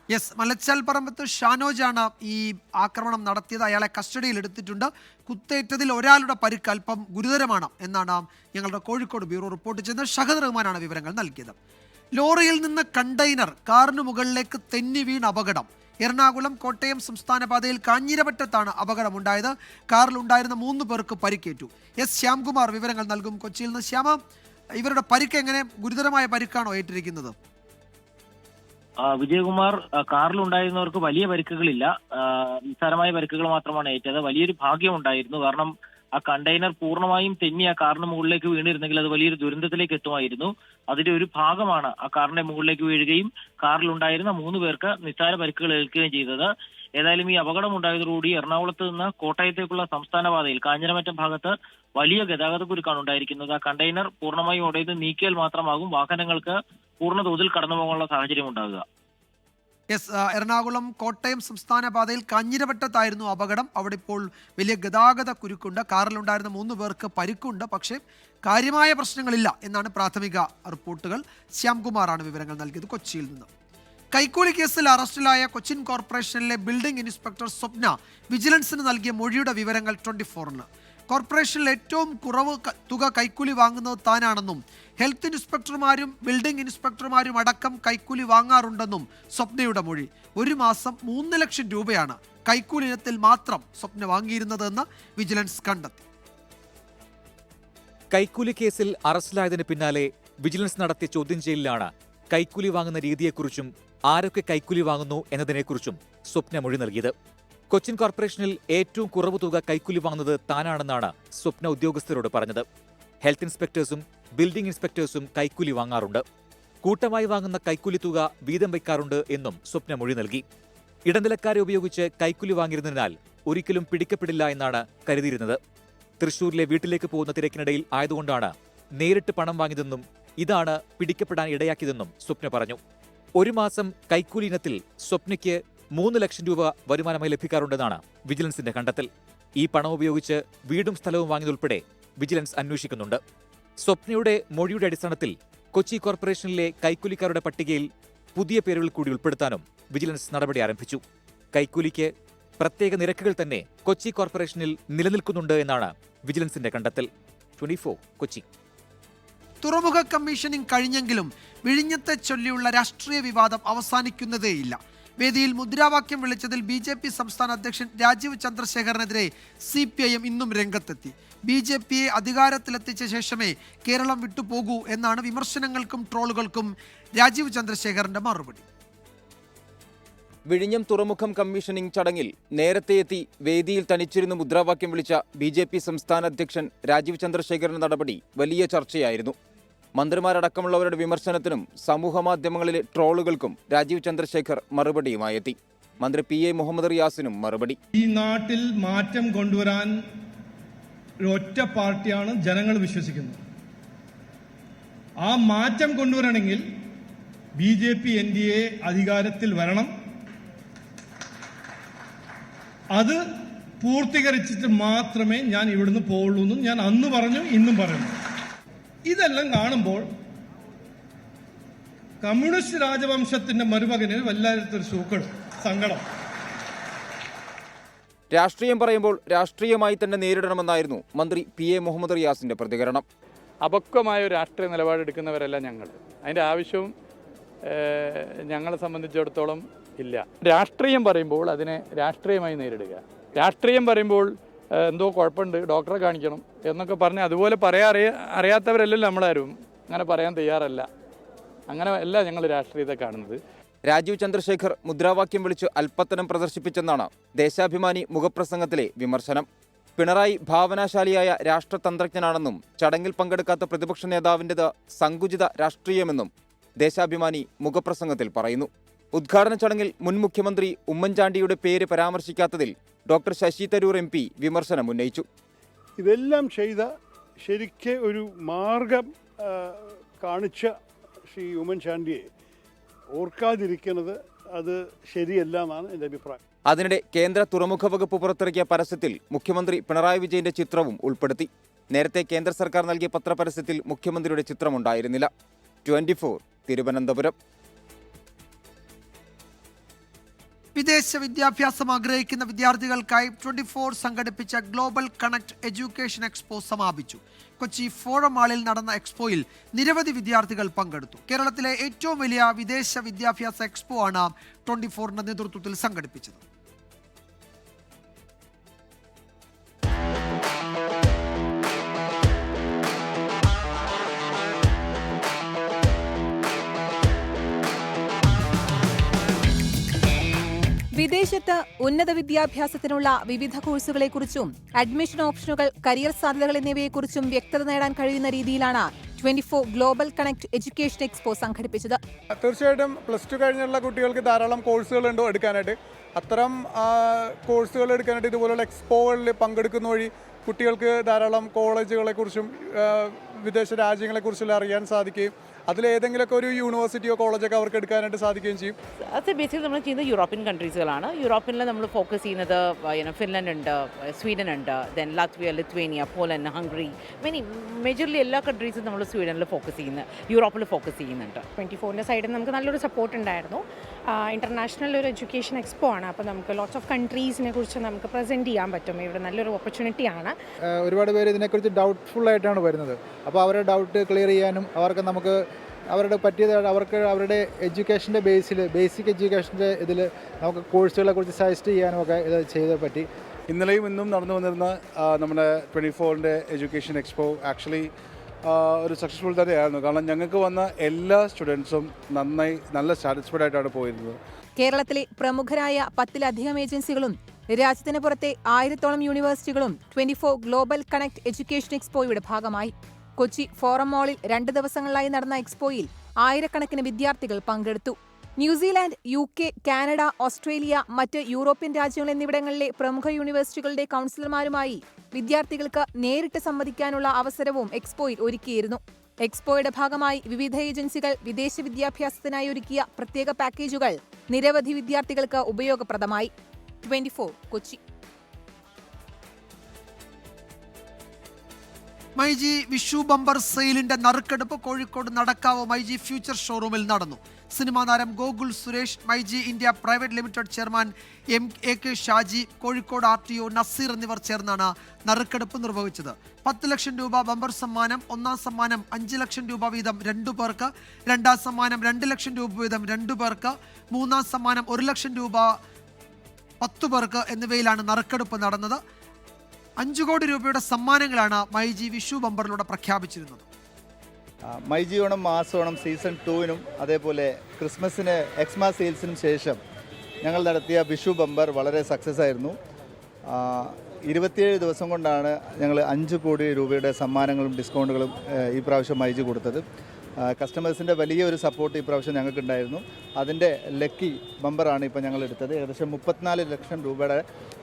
യെസ്, മലച്ചാൽ പറമ്പത്ത് ഷാനോജാണ് ഈ ആക്രമണം നടത്തിയത്. അയാളെ കസ്റ്റഡിയിൽ എടുത്തിട്ടുണ്ട്. കുത്തേറ്റതിൽ ഒരാളുടെ പരിക്ക് അല്പം ഗുരുതരമാണ് എന്നാണ് ഞങ്ങളുടെ കോഴിക്കോട് ബ്യൂറോ റിപ്പോർട്ട് ചെയ്തത്. ഷഹദ് റഹ്മാനാണ് വിവരങ്ങൾ നൽകിയത്. ലോറിയിൽ നിന്ന് കണ്ടെയ്നർ കാറിന് മുകളിലേക്ക് തെന്നി വീണ് അപകടം. എറണാകുളം കോട്ടയം സംസ്ഥാന പാതയിൽ കാഞ്ഞിരവട്ടത്താണ് അപകടമുണ്ടായത്. കാറിലുണ്ടായിരുന്ന 3 പേർക്ക് പരിക്കേറ്റു. എസ് ശ്യാംകുമാർ വിവരങ്ങൾ നൽകും കൊച്ചിയിൽ നിന്ന്. ശ്യാമ, ഇവരുടെ പരിക്ക് എങ്ങനെ? ഗുരുതരമായ പരിക്കാണോ ഏറ്റിരിക്കുന്നത്? വിജയകുമാർ, കാറിലുണ്ടായിരുന്നവർക്ക് വലിയ പരിക്കുകളില്ല, നിസ്സാരമായ പരിക്കുകൾ മാത്രമാണ് ഏറ്റത്. വലിയൊരു ഭാഗ്യമുണ്ടായിരുന്നു. കാരണം ആ കണ്ടെയ്നർ പൂർണ്ണമായും തെന്നി ആ കാറിന് മുകളിലേക്ക് വീണിരുന്നെങ്കിൽ അത് വലിയൊരു ദുരന്തത്തിലേക്ക് എത്തുമായിരുന്നു. അതിന്റെ ഒരു ഭാഗമാണ് ആ കാറിന്റെ മുകളിലേക്ക് വീഴുകയും കാറിലുണ്ടായിരുന്ന 3 പേർക്ക് നിസ്സാര പരിക്കുകൾ ഏൽക്കുകയും ചെയ്തത്. ഏതായാലും ഈ അപകടം ഉണ്ടായതോടുകൂടി എറണാകുളത്ത് നിന്ന് കോട്ടയത്തേക്കുള്ള സംസ്ഥാന പാതയിൽ കാഞ്ഞിരമറ്റം ഭാഗത്ത് വലിയ ഗതാഗത കുരുക്കാണ് ഉണ്ടായിരിക്കുന്നത്. ആ കണ്ടെയ്നർ പൂർണ്ണമായും ഉടയത് നീക്കിയാൽ മാത്രമാകും വാഹനങ്ങൾക്ക് പൂർണ്ണതോതിൽ കടന്നു പോകാനുള്ള സാഹചര്യം ഉണ്ടാകുക. എറണാകുളം കോട്ടയം സംസ്ഥാന പാതയിൽ കാഞ്ഞിരവട്ടത്തായിരുന്നു അപകടം. അവിടെ ഇപ്പോൾ വലിയ ഗതാഗത കുരുക്കുണ്ട്. കാറിലുണ്ടായിരുന്ന 3 പേർക്ക് പരിക്കുണ്ട്, പക്ഷേ കാര്യമായ പ്രശ്നങ്ങളില്ല എന്നാണ് പ്രാഥമിക റിപ്പോർട്ടുകൾ. ശ്യാംകുമാറാണ് വിവരങ്ങൾ നൽകിയത് കൊച്ചിയിൽ നിന്ന്. കൈക്കൂലി കേസിൽ അറസ്റ്റിലായ കൊച്ചിൻ കോർപ്പറേഷനിലെ ബിൽഡിംഗ് ഇൻസ്പെക്ടർ സ്വപ്ന വിജിലൻസിന് നൽകിയ മൊഴിയുടെ വിവരങ്ങൾ 24-ന്. കോർപ്പറേഷനിൽ ഏറ്റവും കുറവ് തുക കൈക്കൂലി വാങ്ങുന്നത് താനാണെന്നും ഹെൽത്ത് ഇൻസ്പെക്ടർമാരും ബിൽഡിംഗ് ഇൻസ്പെക്ടർമാരും അടക്കം കൈക്കൂലി വാങ്ങാറുണ്ടെന്നും സ്വപ്നയുടെ മൊഴി. ഒരു മാസം 3 ലക്ഷം രൂപയാണ് കൈക്കൂലി ഇനത്തിൽ മാത്രം സ്വപ്ന വാങ്ങിയിരുന്നതെന്ന് വിജിലൻസ് കണ്ടെത്തി. കൈക്കൂലി കേസിൽ അറസ്റ്റിലായതിന് പിന്നാലെ വിജിലൻസ് നടത്തിയ ചോദ്യം ചെയ്യലിലാണ് കൈക്കൂലി വാങ്ങുന്ന രീതിയെക്കുറിച്ചും ആരൊക്കെ കൈക്കൂലി വാങ്ങുന്നു എന്നതിനെക്കുറിച്ചും സ്വപ്ന മൊഴി നൽകിയത്. കൊച്ചിൻ കോർപ്പറേഷനിൽ ഏറ്റവും കുറവ് തുക കൈക്കൂലി വാങ്ങുന്നത് താനാണെന്നാണ് സ്വപ്ന ഉദ്യോഗസ്ഥരോട് പറഞ്ഞത്. ഹെൽത്ത് ഇൻസ്പെക്ടേഴ്സും ബിൽഡിംഗ് ഇൻസ്പെക്ടേഴ്സും കൈക്കൂലി വാങ്ങാറുണ്ട്. കൂട്ടമായി വാങ്ങുന്ന കൈക്കൂലി തുക വീതം വയ്ക്കാറുണ്ട് എന്നും സ്വപ്ന മൊഴി നൽകി. ഇടനിലക്കാരെ ഉപയോഗിച്ച് കൈക്കൂലി വാങ്ങിയിരുന്നതിനാൽ ഒരിക്കലും പിടിക്കപ്പെടില്ല എന്നാണ് കരുതിയിരുന്നത്. തൃശൂരിലെ വീട്ടിലേക്ക് പോകുന്ന തിരക്കിനിടയിൽ ആയതുകൊണ്ടാണ് നേരിട്ട് പണം വാങ്ങിയതെന്നും ഇതാണ് പിടിക്കപ്പെടാൻ ഇടയാക്കിയതെന്നും സ്വപ്ന പറഞ്ഞു. ഒരു മാസം കൈക്കൂലി ഇനത്തിൽ സ്വപ്നയ്ക്ക് 3 ലക്ഷം രൂപ വരുമാനമായി ലഭിക്കാറുണ്ടെന്നാണ് വിജിലൻസിന്റെ കണ്ടെത്തൽ. ഈ പണം ഉപയോഗിച്ച് വീടും സ്ഥലവും വാങ്ങിയതുൾപ്പെടെ വിജിലൻസ് അന്വേഷിക്കുന്നുണ്ട്. സ്വപ്നയുടെ മൊഴിയുടെ അടിസ്ഥാനത്തിൽ കൊച്ചി കോർപ്പറേഷനിലെ കൈക്കൂലിക്കാരുടെ പട്ടികയിൽ പുതിയ പേരുകൾ കൂടി ഉൾപ്പെടുത്താനും വിജിലൻസ് നടപടി ആരംഭിച്ചു. കൈക്കൂലിക്ക് പ്രത്യേക നിരക്കുകൾ തന്നെ കൊച്ചി കോർപ്പറേഷനിൽ നിലനിൽക്കുന്നുണ്ട് എന്നാണ് വിജിലൻസിന്റെ കണ്ടെത്തൽ. 24 കൊച്ചി. തുറമുഖ കമ്മീഷനിംഗ് കഴിഞ്ഞെങ്കിലും വിഴിഞ്ഞത്തെ ചൊല്ലിയുള്ള രാഷ്ട്രീയ വിവാദം അവസാനിക്കുന്നതേയില്ല. വേദിയിൽ മുദ്രാവാക്യം വിളിച്ചതിൽ BJP സംസ്ഥാന അധ്യക്ഷൻ രാജീവ് ചന്ദ്രശേഖറിനെതിരെ CPIM ഇന്നും രംഗത്തെത്തി. BJPയെ അധികാരത്തിലെത്തിച്ച ശേഷമേ കേരളം വിട്ടുപോകൂ എന്നാണ് വിമർശനങ്ങൾക്കും ട്രോളുകൾക്കും രാജീവ് ചന്ദ്രശേഖറിന്റെ മറുപടി. വിഴിഞ്ഞം തുറമുഖം കമ്മീഷനിംഗ് ചടങ്ങിൽ നേരത്തെ എത്തി വേദിയിൽ തനിച്ചിരുന്ന് മുദ്രാവാക്യം വിളിച്ച BJP സംസ്ഥാന അധ്യക്ഷൻ രാജീവ് ചന്ദ്രശേഖറിന്റെ നടപടി വലിയ ചർച്ചയായിരുന്നു. മന്ത്രിമാരടക്കമുള്ളവരുടെ വിമർശനത്തിനും സമൂഹമാധ്യമങ്ങളിലെ ട്രോളുകൾക്കും രാജീവ് ചന്ദ്രശേഖർ മറുപടിയുമായി എത്തി. മന്ത്രി PA മുഹമ്മദ് റിയാസിനും മറുപടി. ഈ നാട്ടിൽ മാറ്റം കൊണ്ടുവരാൻ ഒറ്റ പാർട്ടിയാണ് ജനങ്ങൾ വിശ്വസിക്കുന്നത്. ആ മാറ്റം കൊണ്ടുവരണമെങ്കിൽ BJP NDA അധികാരത്തിൽ വരണം. അത് പൂർത്തീകരിച്ചിട്ട് മാത്രമേ ഞാൻ ഇവിടുന്ന് പോവുള്ളൂ എന്നും ഞാൻ അന്ന് പറഞ്ഞു, ഇന്നും പറയുന്നു. ഇതെല്ലാം കാണുമ്പോൾ കമ്മ്യൂണിസ്റ്റ് രാജവംശത്തിന്റെ മരുമകന് വല്ലാത്തൊരു സങ്കടം. രാഷ്ട്രീയം പറയുമ്പോൾ രാഷ്ട്രീയമായി തന്നെ നേരിടണമെന്നായിരുന്നു മന്ത്രി PA മുഹമ്മദ് റിയാസിന്റെ പ്രതികരണം. അപക്വമായ ഒരു രാഷ്ട്രീയ നിലപാടെടുക്കുന്നവരല്ല ഞങ്ങൾ. അതിൻ്റെ ആവശ്യവും ഞങ്ങളെ സംബന്ധിച്ചിടത്തോളം ഇല്ല. രാഷ്ട്രീയം പറയുമ്പോൾ അതിനെ രാഷ്ട്രീയമായി നേരിടുക. രാഷ്ട്രീയം പറയുമ്പോൾ എന്തോ കുഴപ്പമുണ്ട്, ഡോക്ടറെ കാണിക്കണം എന്നൊക്കെ പറഞ്ഞ് അതുപോലെ അറിയാത്തവരല്ലല്ലോ നമ്മളാരും. അങ്ങനെ പറയാൻ തയ്യാറല്ല. അങ്ങനെ അല്ല ഞങ്ങൾ രാഷ്ട്രീയത്തെ കാണുന്നത്. രാജീവ് ചന്ദ്രശേഖർ മുദ്രാവാക്യം വിളിച്ച് അല്പത്തനം പ്രദർശിപ്പിച്ചെന്നാണ് ദേശാഭിമാനി മുഖപ്രസംഗത്തിലെ വിമർശനം. പിണറായി ഭാവനാശാലിയായ രാഷ്ട്രതന്ത്രജ്ഞനാണെന്നും ചടങ്ങിൽ പങ്കെടുക്കാത്ത പ്രതിപക്ഷ നേതാവിൻ്റെത് സങ്കുചിത രാഷ്ട്രീയമെന്നും ദേശാഭിമാനി മുഖപ്രസംഗത്തിൽ പറയുന്നു. ഉദ്ഘാടന ചടങ്ങിൽ മുൻ മുഖ്യമന്ത്രി ഉമ്മൻചാണ്ടിയുടെ പേര് പരാമർശിക്കാത്തതിൽ ഡോക്ടർ ശശി തരൂർ MP വിമർശനം ഉന്നയിച്ചു. ഇതെല്ലാം ചെയ്ത ശരിക്ക് ഒരു മാർഗം കാണിച്ച ശ്രീ ഉമ്മൻചാണ്ടിയെ ഓർക്കാതിരിക്കുന്നത് അത് ശരിയല്ല എന്നാണ് എൻ്റെ അഭിപ്രായം. അതിനിടെ കേന്ദ്ര തുറമുഖ വകുപ്പ് പുറത്തിറക്കിയ പരസ്യത്തിൽ മുഖ്യമന്ത്രി പിണറായി വിജയന്റെ ചിത്രവും ഉൾപ്പെടുത്തി. നേരത്തെ കേന്ദ്ര സർക്കാർ നൽകിയ പത്രപരസ്യത്തിൽ മുഖ്യമന്ത്രിയുടെ ചിത്രമുണ്ടായിരുന്നില്ല. 24 തിരുവനന്തപുരം. വിദേശ വിദ്യാഭ്യാസം ആഗ്രഹിക്കുന്ന വിദ്യാർത്ഥികൾക്കായി 24 സംഘടിപ്പിച്ച ഗ്ലോബൽ കണക്ട് എഡ്യൂക്കേഷൻ എക്സ്പോ സമാപിച്ചു. കൊച്ചി ഫോറം മാളിൽ നടന്ന എക്സ്പോയിൽ നിരവധി വിദ്യാർത്ഥികൾ പങ്കെടുത്തു. കേരളത്തിലെ ഏറ്റവും വലിയ വിദേശ വിദ്യാഭ്യാസ എക്സ്പോ ആണ് 24ന്റെ നേതൃത്വത്തിൽ സംഘടിപ്പിച്ചത്. വിദേശത്ത് ഉന്നത വിദ്യാഭ്യാസത്തിനുള്ള വിവിധ കോഴ്സുകളെക്കുറിച്ചും അഡ്മിഷൻ ഓപ്ഷനുകൾ, കരിയർ സാധ്യതകൾ എന്നിവയെക്കുറിച്ചും വ്യക്തത നേടാൻ കഴിയുന്ന രീതിയിലാണ് 24 ഗ്ലോബൽ കണക്ട് എഡ്യൂക്കേഷൻ എക്സ്പോ സംഘടിപ്പിച്ചത്. തീർച്ചയായിട്ടും +2 കഴിഞ്ഞുള്ള കുട്ടികൾക്ക് ധാരാളം കോഴ്സുകളുണ്ട് എടുക്കാനായിട്ട്. അത്തരം കോഴ്സുകൾ എടുക്കാനായിട്ട് ഇതുപോലുള്ള എക്സ്പോകളിൽ പങ്കെടുക്കുന്ന വഴി കുട്ടികൾക്ക് ധാരാളം കോളേജുകളെക്കുറിച്ചും വിദേശ രാജ്യങ്ങളെക്കുറിച്ചും അറിയാൻ സാധിക്കുകയും അതിലേതെങ്കിലുമൊക്കെ ഒരു യൂണിവേഴ്സിറ്റിയോ കോളേജൊക്കെ അവർക്ക് എടുക്കാനായിട്ട് സാധിക്കുകയും ചെയ്യും. അത് ബേസിക്കലി നമ്മൾ ചെയ്യുന്നത് യൂറോപ്യൻ കൺട്രീസുകളാണ്. യൂറോപ്പിൽ നമ്മൾ ഫോക്കസ് ചെയ്യുന്നത് ഫിൻലൻഡ് ഉണ്ട്, സ്വീഡൻ ഉണ്ട്, then Latvia, Lithuania, Poland, Hungary, majorly എല്ലാ കൺട്രീസും നമ്മൾ സ്വീഡനിൽ ഫോക്കസ് ചെയ്യുന്നത്, യൂറോപ്പിൽ ഫോക്കസ് ചെയ്യുന്നുണ്ട്. 24ന്റെ സൈഡിൽ നമുക്ക് നല്ലൊരു സപ്പോർട്ട് ഉണ്ടായിരുന്നു. ഇൻ്റർനാഷണൽ ഒരു എഡ്യൂക്കേഷൻ എക്സ്പോ ആണ്. അപ്പോൾ നമുക്ക് ലോട്ട്സ് ഓഫ് കൺട്രീസിനെ കുറിച്ച് നമുക്ക് പ്രസൻറ്റ് ചെയ്യാൻ പറ്റും. ഇവിടെ നല്ലൊരു ഓപ്പർച്യൂണിറ്റിയാണ്. ഒരുപാട് പേര് ഇതിനെക്കുറിച്ച് ഡൗട്ട്ഫുൾ ആയിട്ടാണ് വരുന്നത്. അപ്പോൾ അവരുടെ ഡൗട്ട് ക്ലിയർ ചെയ്യാനും അവർക്ക് നമുക്ക് അവരുടെ പറ്റിയത് അവർക്ക് അവരുടെ എഡ്യൂക്കേഷൻ്റെ ബേസിക് എഡ്യൂക്കേഷൻ്റെ ഇതിൽ നമുക്ക് കോഴ്സുകളെ കുറിച്ച് സജസ്റ്റ് ചെയ്യാനും ഒക്കെ ഇത് ചെയ്തേ പറ്റി. ഇന്നലെയും ഇന്നും നടന്നു വന്നിരുന്ന നമ്മുടെ 24ന്റെ എഡ്യൂക്കേഷൻ എക്സ്പോ ആക്ച്വലി ഒരു സക്സസ്ഫുൾ തന്നെയായിരുന്നു. കാരണം ഞങ്ങൾക്ക് വന്ന എല്ലാ സ്റ്റുഡൻസും നല്ല സാറ്റിസ്ഫൈഡ് ആയിട്ടാണ് പോയിരുന്നത്. കേരളത്തിലെ പ്രമുഖരായ 10-ലധികം ഏജൻസികളും രാജ്യത്തിന് പുറത്തെ 1000-ഓളം യൂണിവേഴ്സിറ്റികളും 24 ഗ്ലോബൽ കണക്ട് എഡ്യൂക്കേഷൻ എക്സ്പോയുടെ ഭാഗമായി. കൊച്ചി ഫോറം മാളിൽ 2 ദിവസങ്ങളിലായി നടന്ന എക്സ്പോയിൽ ആയിരക്കണക്കിന് വിദ്യാർത്ഥികൾ പങ്കെടുത്തു. ന്യൂസിലാൻഡ്, UK, കാനഡ, ഓസ്ട്രേലിയ, മറ്റ് യൂറോപ്യൻ രാജ്യങ്ങൾ എന്നിവിടങ്ങളിലെ പ്രമുഖ യൂണിവേഴ്സിറ്റികളുടെ കൗൺസിലർമാരുമായി വിദ്യാർത്ഥികൾക്ക് നേരിട്ട് സംവദിക്കാനുള്ള അവസരവും എക്സ്പോയിൽ ഒരുക്കിയിരുന്നു. എക്സ്പോയുടെ ഭാഗമായി വിവിധ ഏജൻസികൾ വിദേശ വിദ്യാഭ്യാസത്തിനായി ഒരുക്കിയ പ്രത്യേക പാക്കേജുകൾ നിരവധി വിദ്യാർത്ഥികൾക്ക് ഉപയോഗപ്രദമായി. 24 കൊച്ചി. മൈജി വിഷു ബമ്പർ സെയിലിന്റെ നറുക്കെടുപ്പ് കോഴിക്കോട് നടക്കാവ് മൈജി ഫ്യൂച്ചർ ഷോറൂമിൽ നടന്നു. സിനിമാ താരം Gokul Suresh, MyG India private limited chairman AK Shaji, Kozhikode RTO Naseer എന്നിവർ ചേർന്നാണ് നറുക്കെടുപ്പ് നിർവഹിച്ചത്. 10 ലക്ഷം രൂപ ബമ്പർ സമ്മാനം, ഒന്നാം സമ്മാനം 5 ലക്ഷം രൂപ വീതം 2 പേർക്ക്, രണ്ടാം സമ്മാനം 2 ലക്ഷം രൂപ വീതം 2 പേർക്ക്, മൂന്നാം സമ്മാനം 1 ലക്ഷം രൂപ 10 പേർക്ക് എന്നിവയിലാണ് നറുക്കെടുപ്പ് നടന്നത്. 5 കോടി രൂപയുടെ സമ്മാനങ്ങളാണ് മൈജി വിഷു ബമ്പറിലൂടെ പ്രഖ്യാപിച്ചിരുന്നത്. മൈജി ഓണം, മാസ് ഓണം സീസൺ 2നും അതേപോലെ ക്രിസ്മസിന് എക്സ്മാ സെയിൽസിനും ശേഷം ഞങ്ങൾ നടത്തിയ വിഷു ബമ്പർ വളരെ സക്സസ് ആയിരുന്നു. 27 ദിവസം കൊണ്ടാണ് ഞങ്ങൾ 5 കോടി രൂപയുടെ സമ്മാനങ്ങളും ഡിസ്കൗണ്ടുകളും ഈ പ്രാവശ്യം മൈജി കൊടുത്തത്. കസ്റ്റമേഴ്സിൻ്റെ വലിയൊരു സപ്പോർട്ട് ഈ പ്രാവശ്യം ഞങ്ങൾക്കുണ്ടായിരുന്നു. അതിൻ്റെ ലക്കി ബമ്പറാണ് ഇപ്പോൾ ഞങ്ങൾ എടുത്തത്. ഏകദേശം 34 ലക്ഷം രൂപയുടെ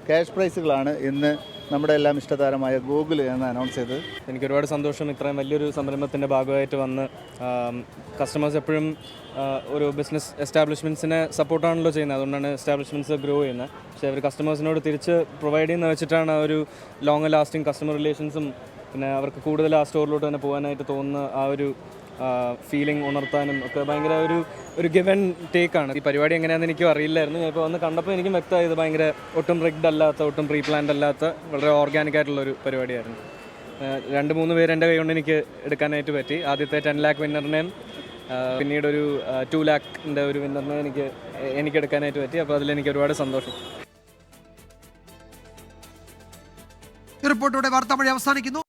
ക്യാഷ് പ്രൈസുകളാണ് ഇന്ന് നമ്മുടെ എല്ലാം ഇഷ്ടതാരമായ ഗൂഗിൾ എന്ന് അനൗൺസ് ചെയ്തത്. എനിക്ക് ഒരുപാട് സന്തോഷം. ഇത്രയും വലിയൊരു സംരംഭത്തിൻ്റെ ഭാഗമായിട്ട് വന്ന് കസ്റ്റമേഴ്സ് എപ്പോഴും ഒരു ബിസിനസ് എസ്റ്റാബ്ലിഷ്മെൻറ്റ്സിനെ സപ്പോർട്ടാണല്ലോ ചെയ്യുന്നത്. അതുകൊണ്ടാണ് എസ്റ്റാബ്ലിഷ്മെൻറ്റ്സ് ഗ്രോ ചെയ്യുന്നത്. പക്ഷേ അവർ കസ്റ്റമേഴ്സിനോട് തിരിച്ച് പ്രൊവൈഡ് ചെയ്യുന്ന വെച്ചിട്ടാണ് ഒരു ലോങ് ലാസ്റ്റിംഗ് കസ്റ്റമർ റിലേഷൻസും പിന്നെ അവർക്ക് കൂടുതൽ ആ സ്റ്റോറിലോട്ട് തന്നെ പോകാനായിട്ട് തോന്നുന്ന ആ ഒരു ഫീലിംഗ് ഉണർത്താനും ഒക്കെ ഭയങ്കര ഒരു ഗിവ് ആൻഡ് ടേക്കാണ്. ഈ പരിപാടി എങ്ങനെയാണെന്ന് എനിക്കും അറിയില്ലായിരുന്നു. ഞാൻ ഇപ്പോൾ വന്ന് കണ്ടപ്പോൾ എനിക്കും വ്യക്തമായത് ഭയങ്കര ഒട്ടും റിഗ്ഡ് അല്ലാത്ത, ഒട്ടും പ്രീ പ്ലാൻഡ് അല്ലാത്ത വളരെ ഓർഗാനിക് ആയിട്ടുള്ളൊരു പരിപാടിയായിരുന്നു. 2-3 പേര് എൻ്റെ കൈ കൊണ്ട് എനിക്ക് എടുക്കാനായിട്ട് പറ്റി. ആദ്യത്തെ 10 lakh വിന്നറിനെയും പിന്നീടൊരു 2 lakhൻ്റെ ഒരു വിന്നറിനെ എനിക്ക് എടുക്കാനായിട്ട് പറ്റി. അപ്പോൾ അതിലെനിക്ക് ഒരുപാട് സന്തോഷം. ഈ റിപ്പോർട്ടോടെ വാർത്താമഴ അവസാനിക്കുന്നു.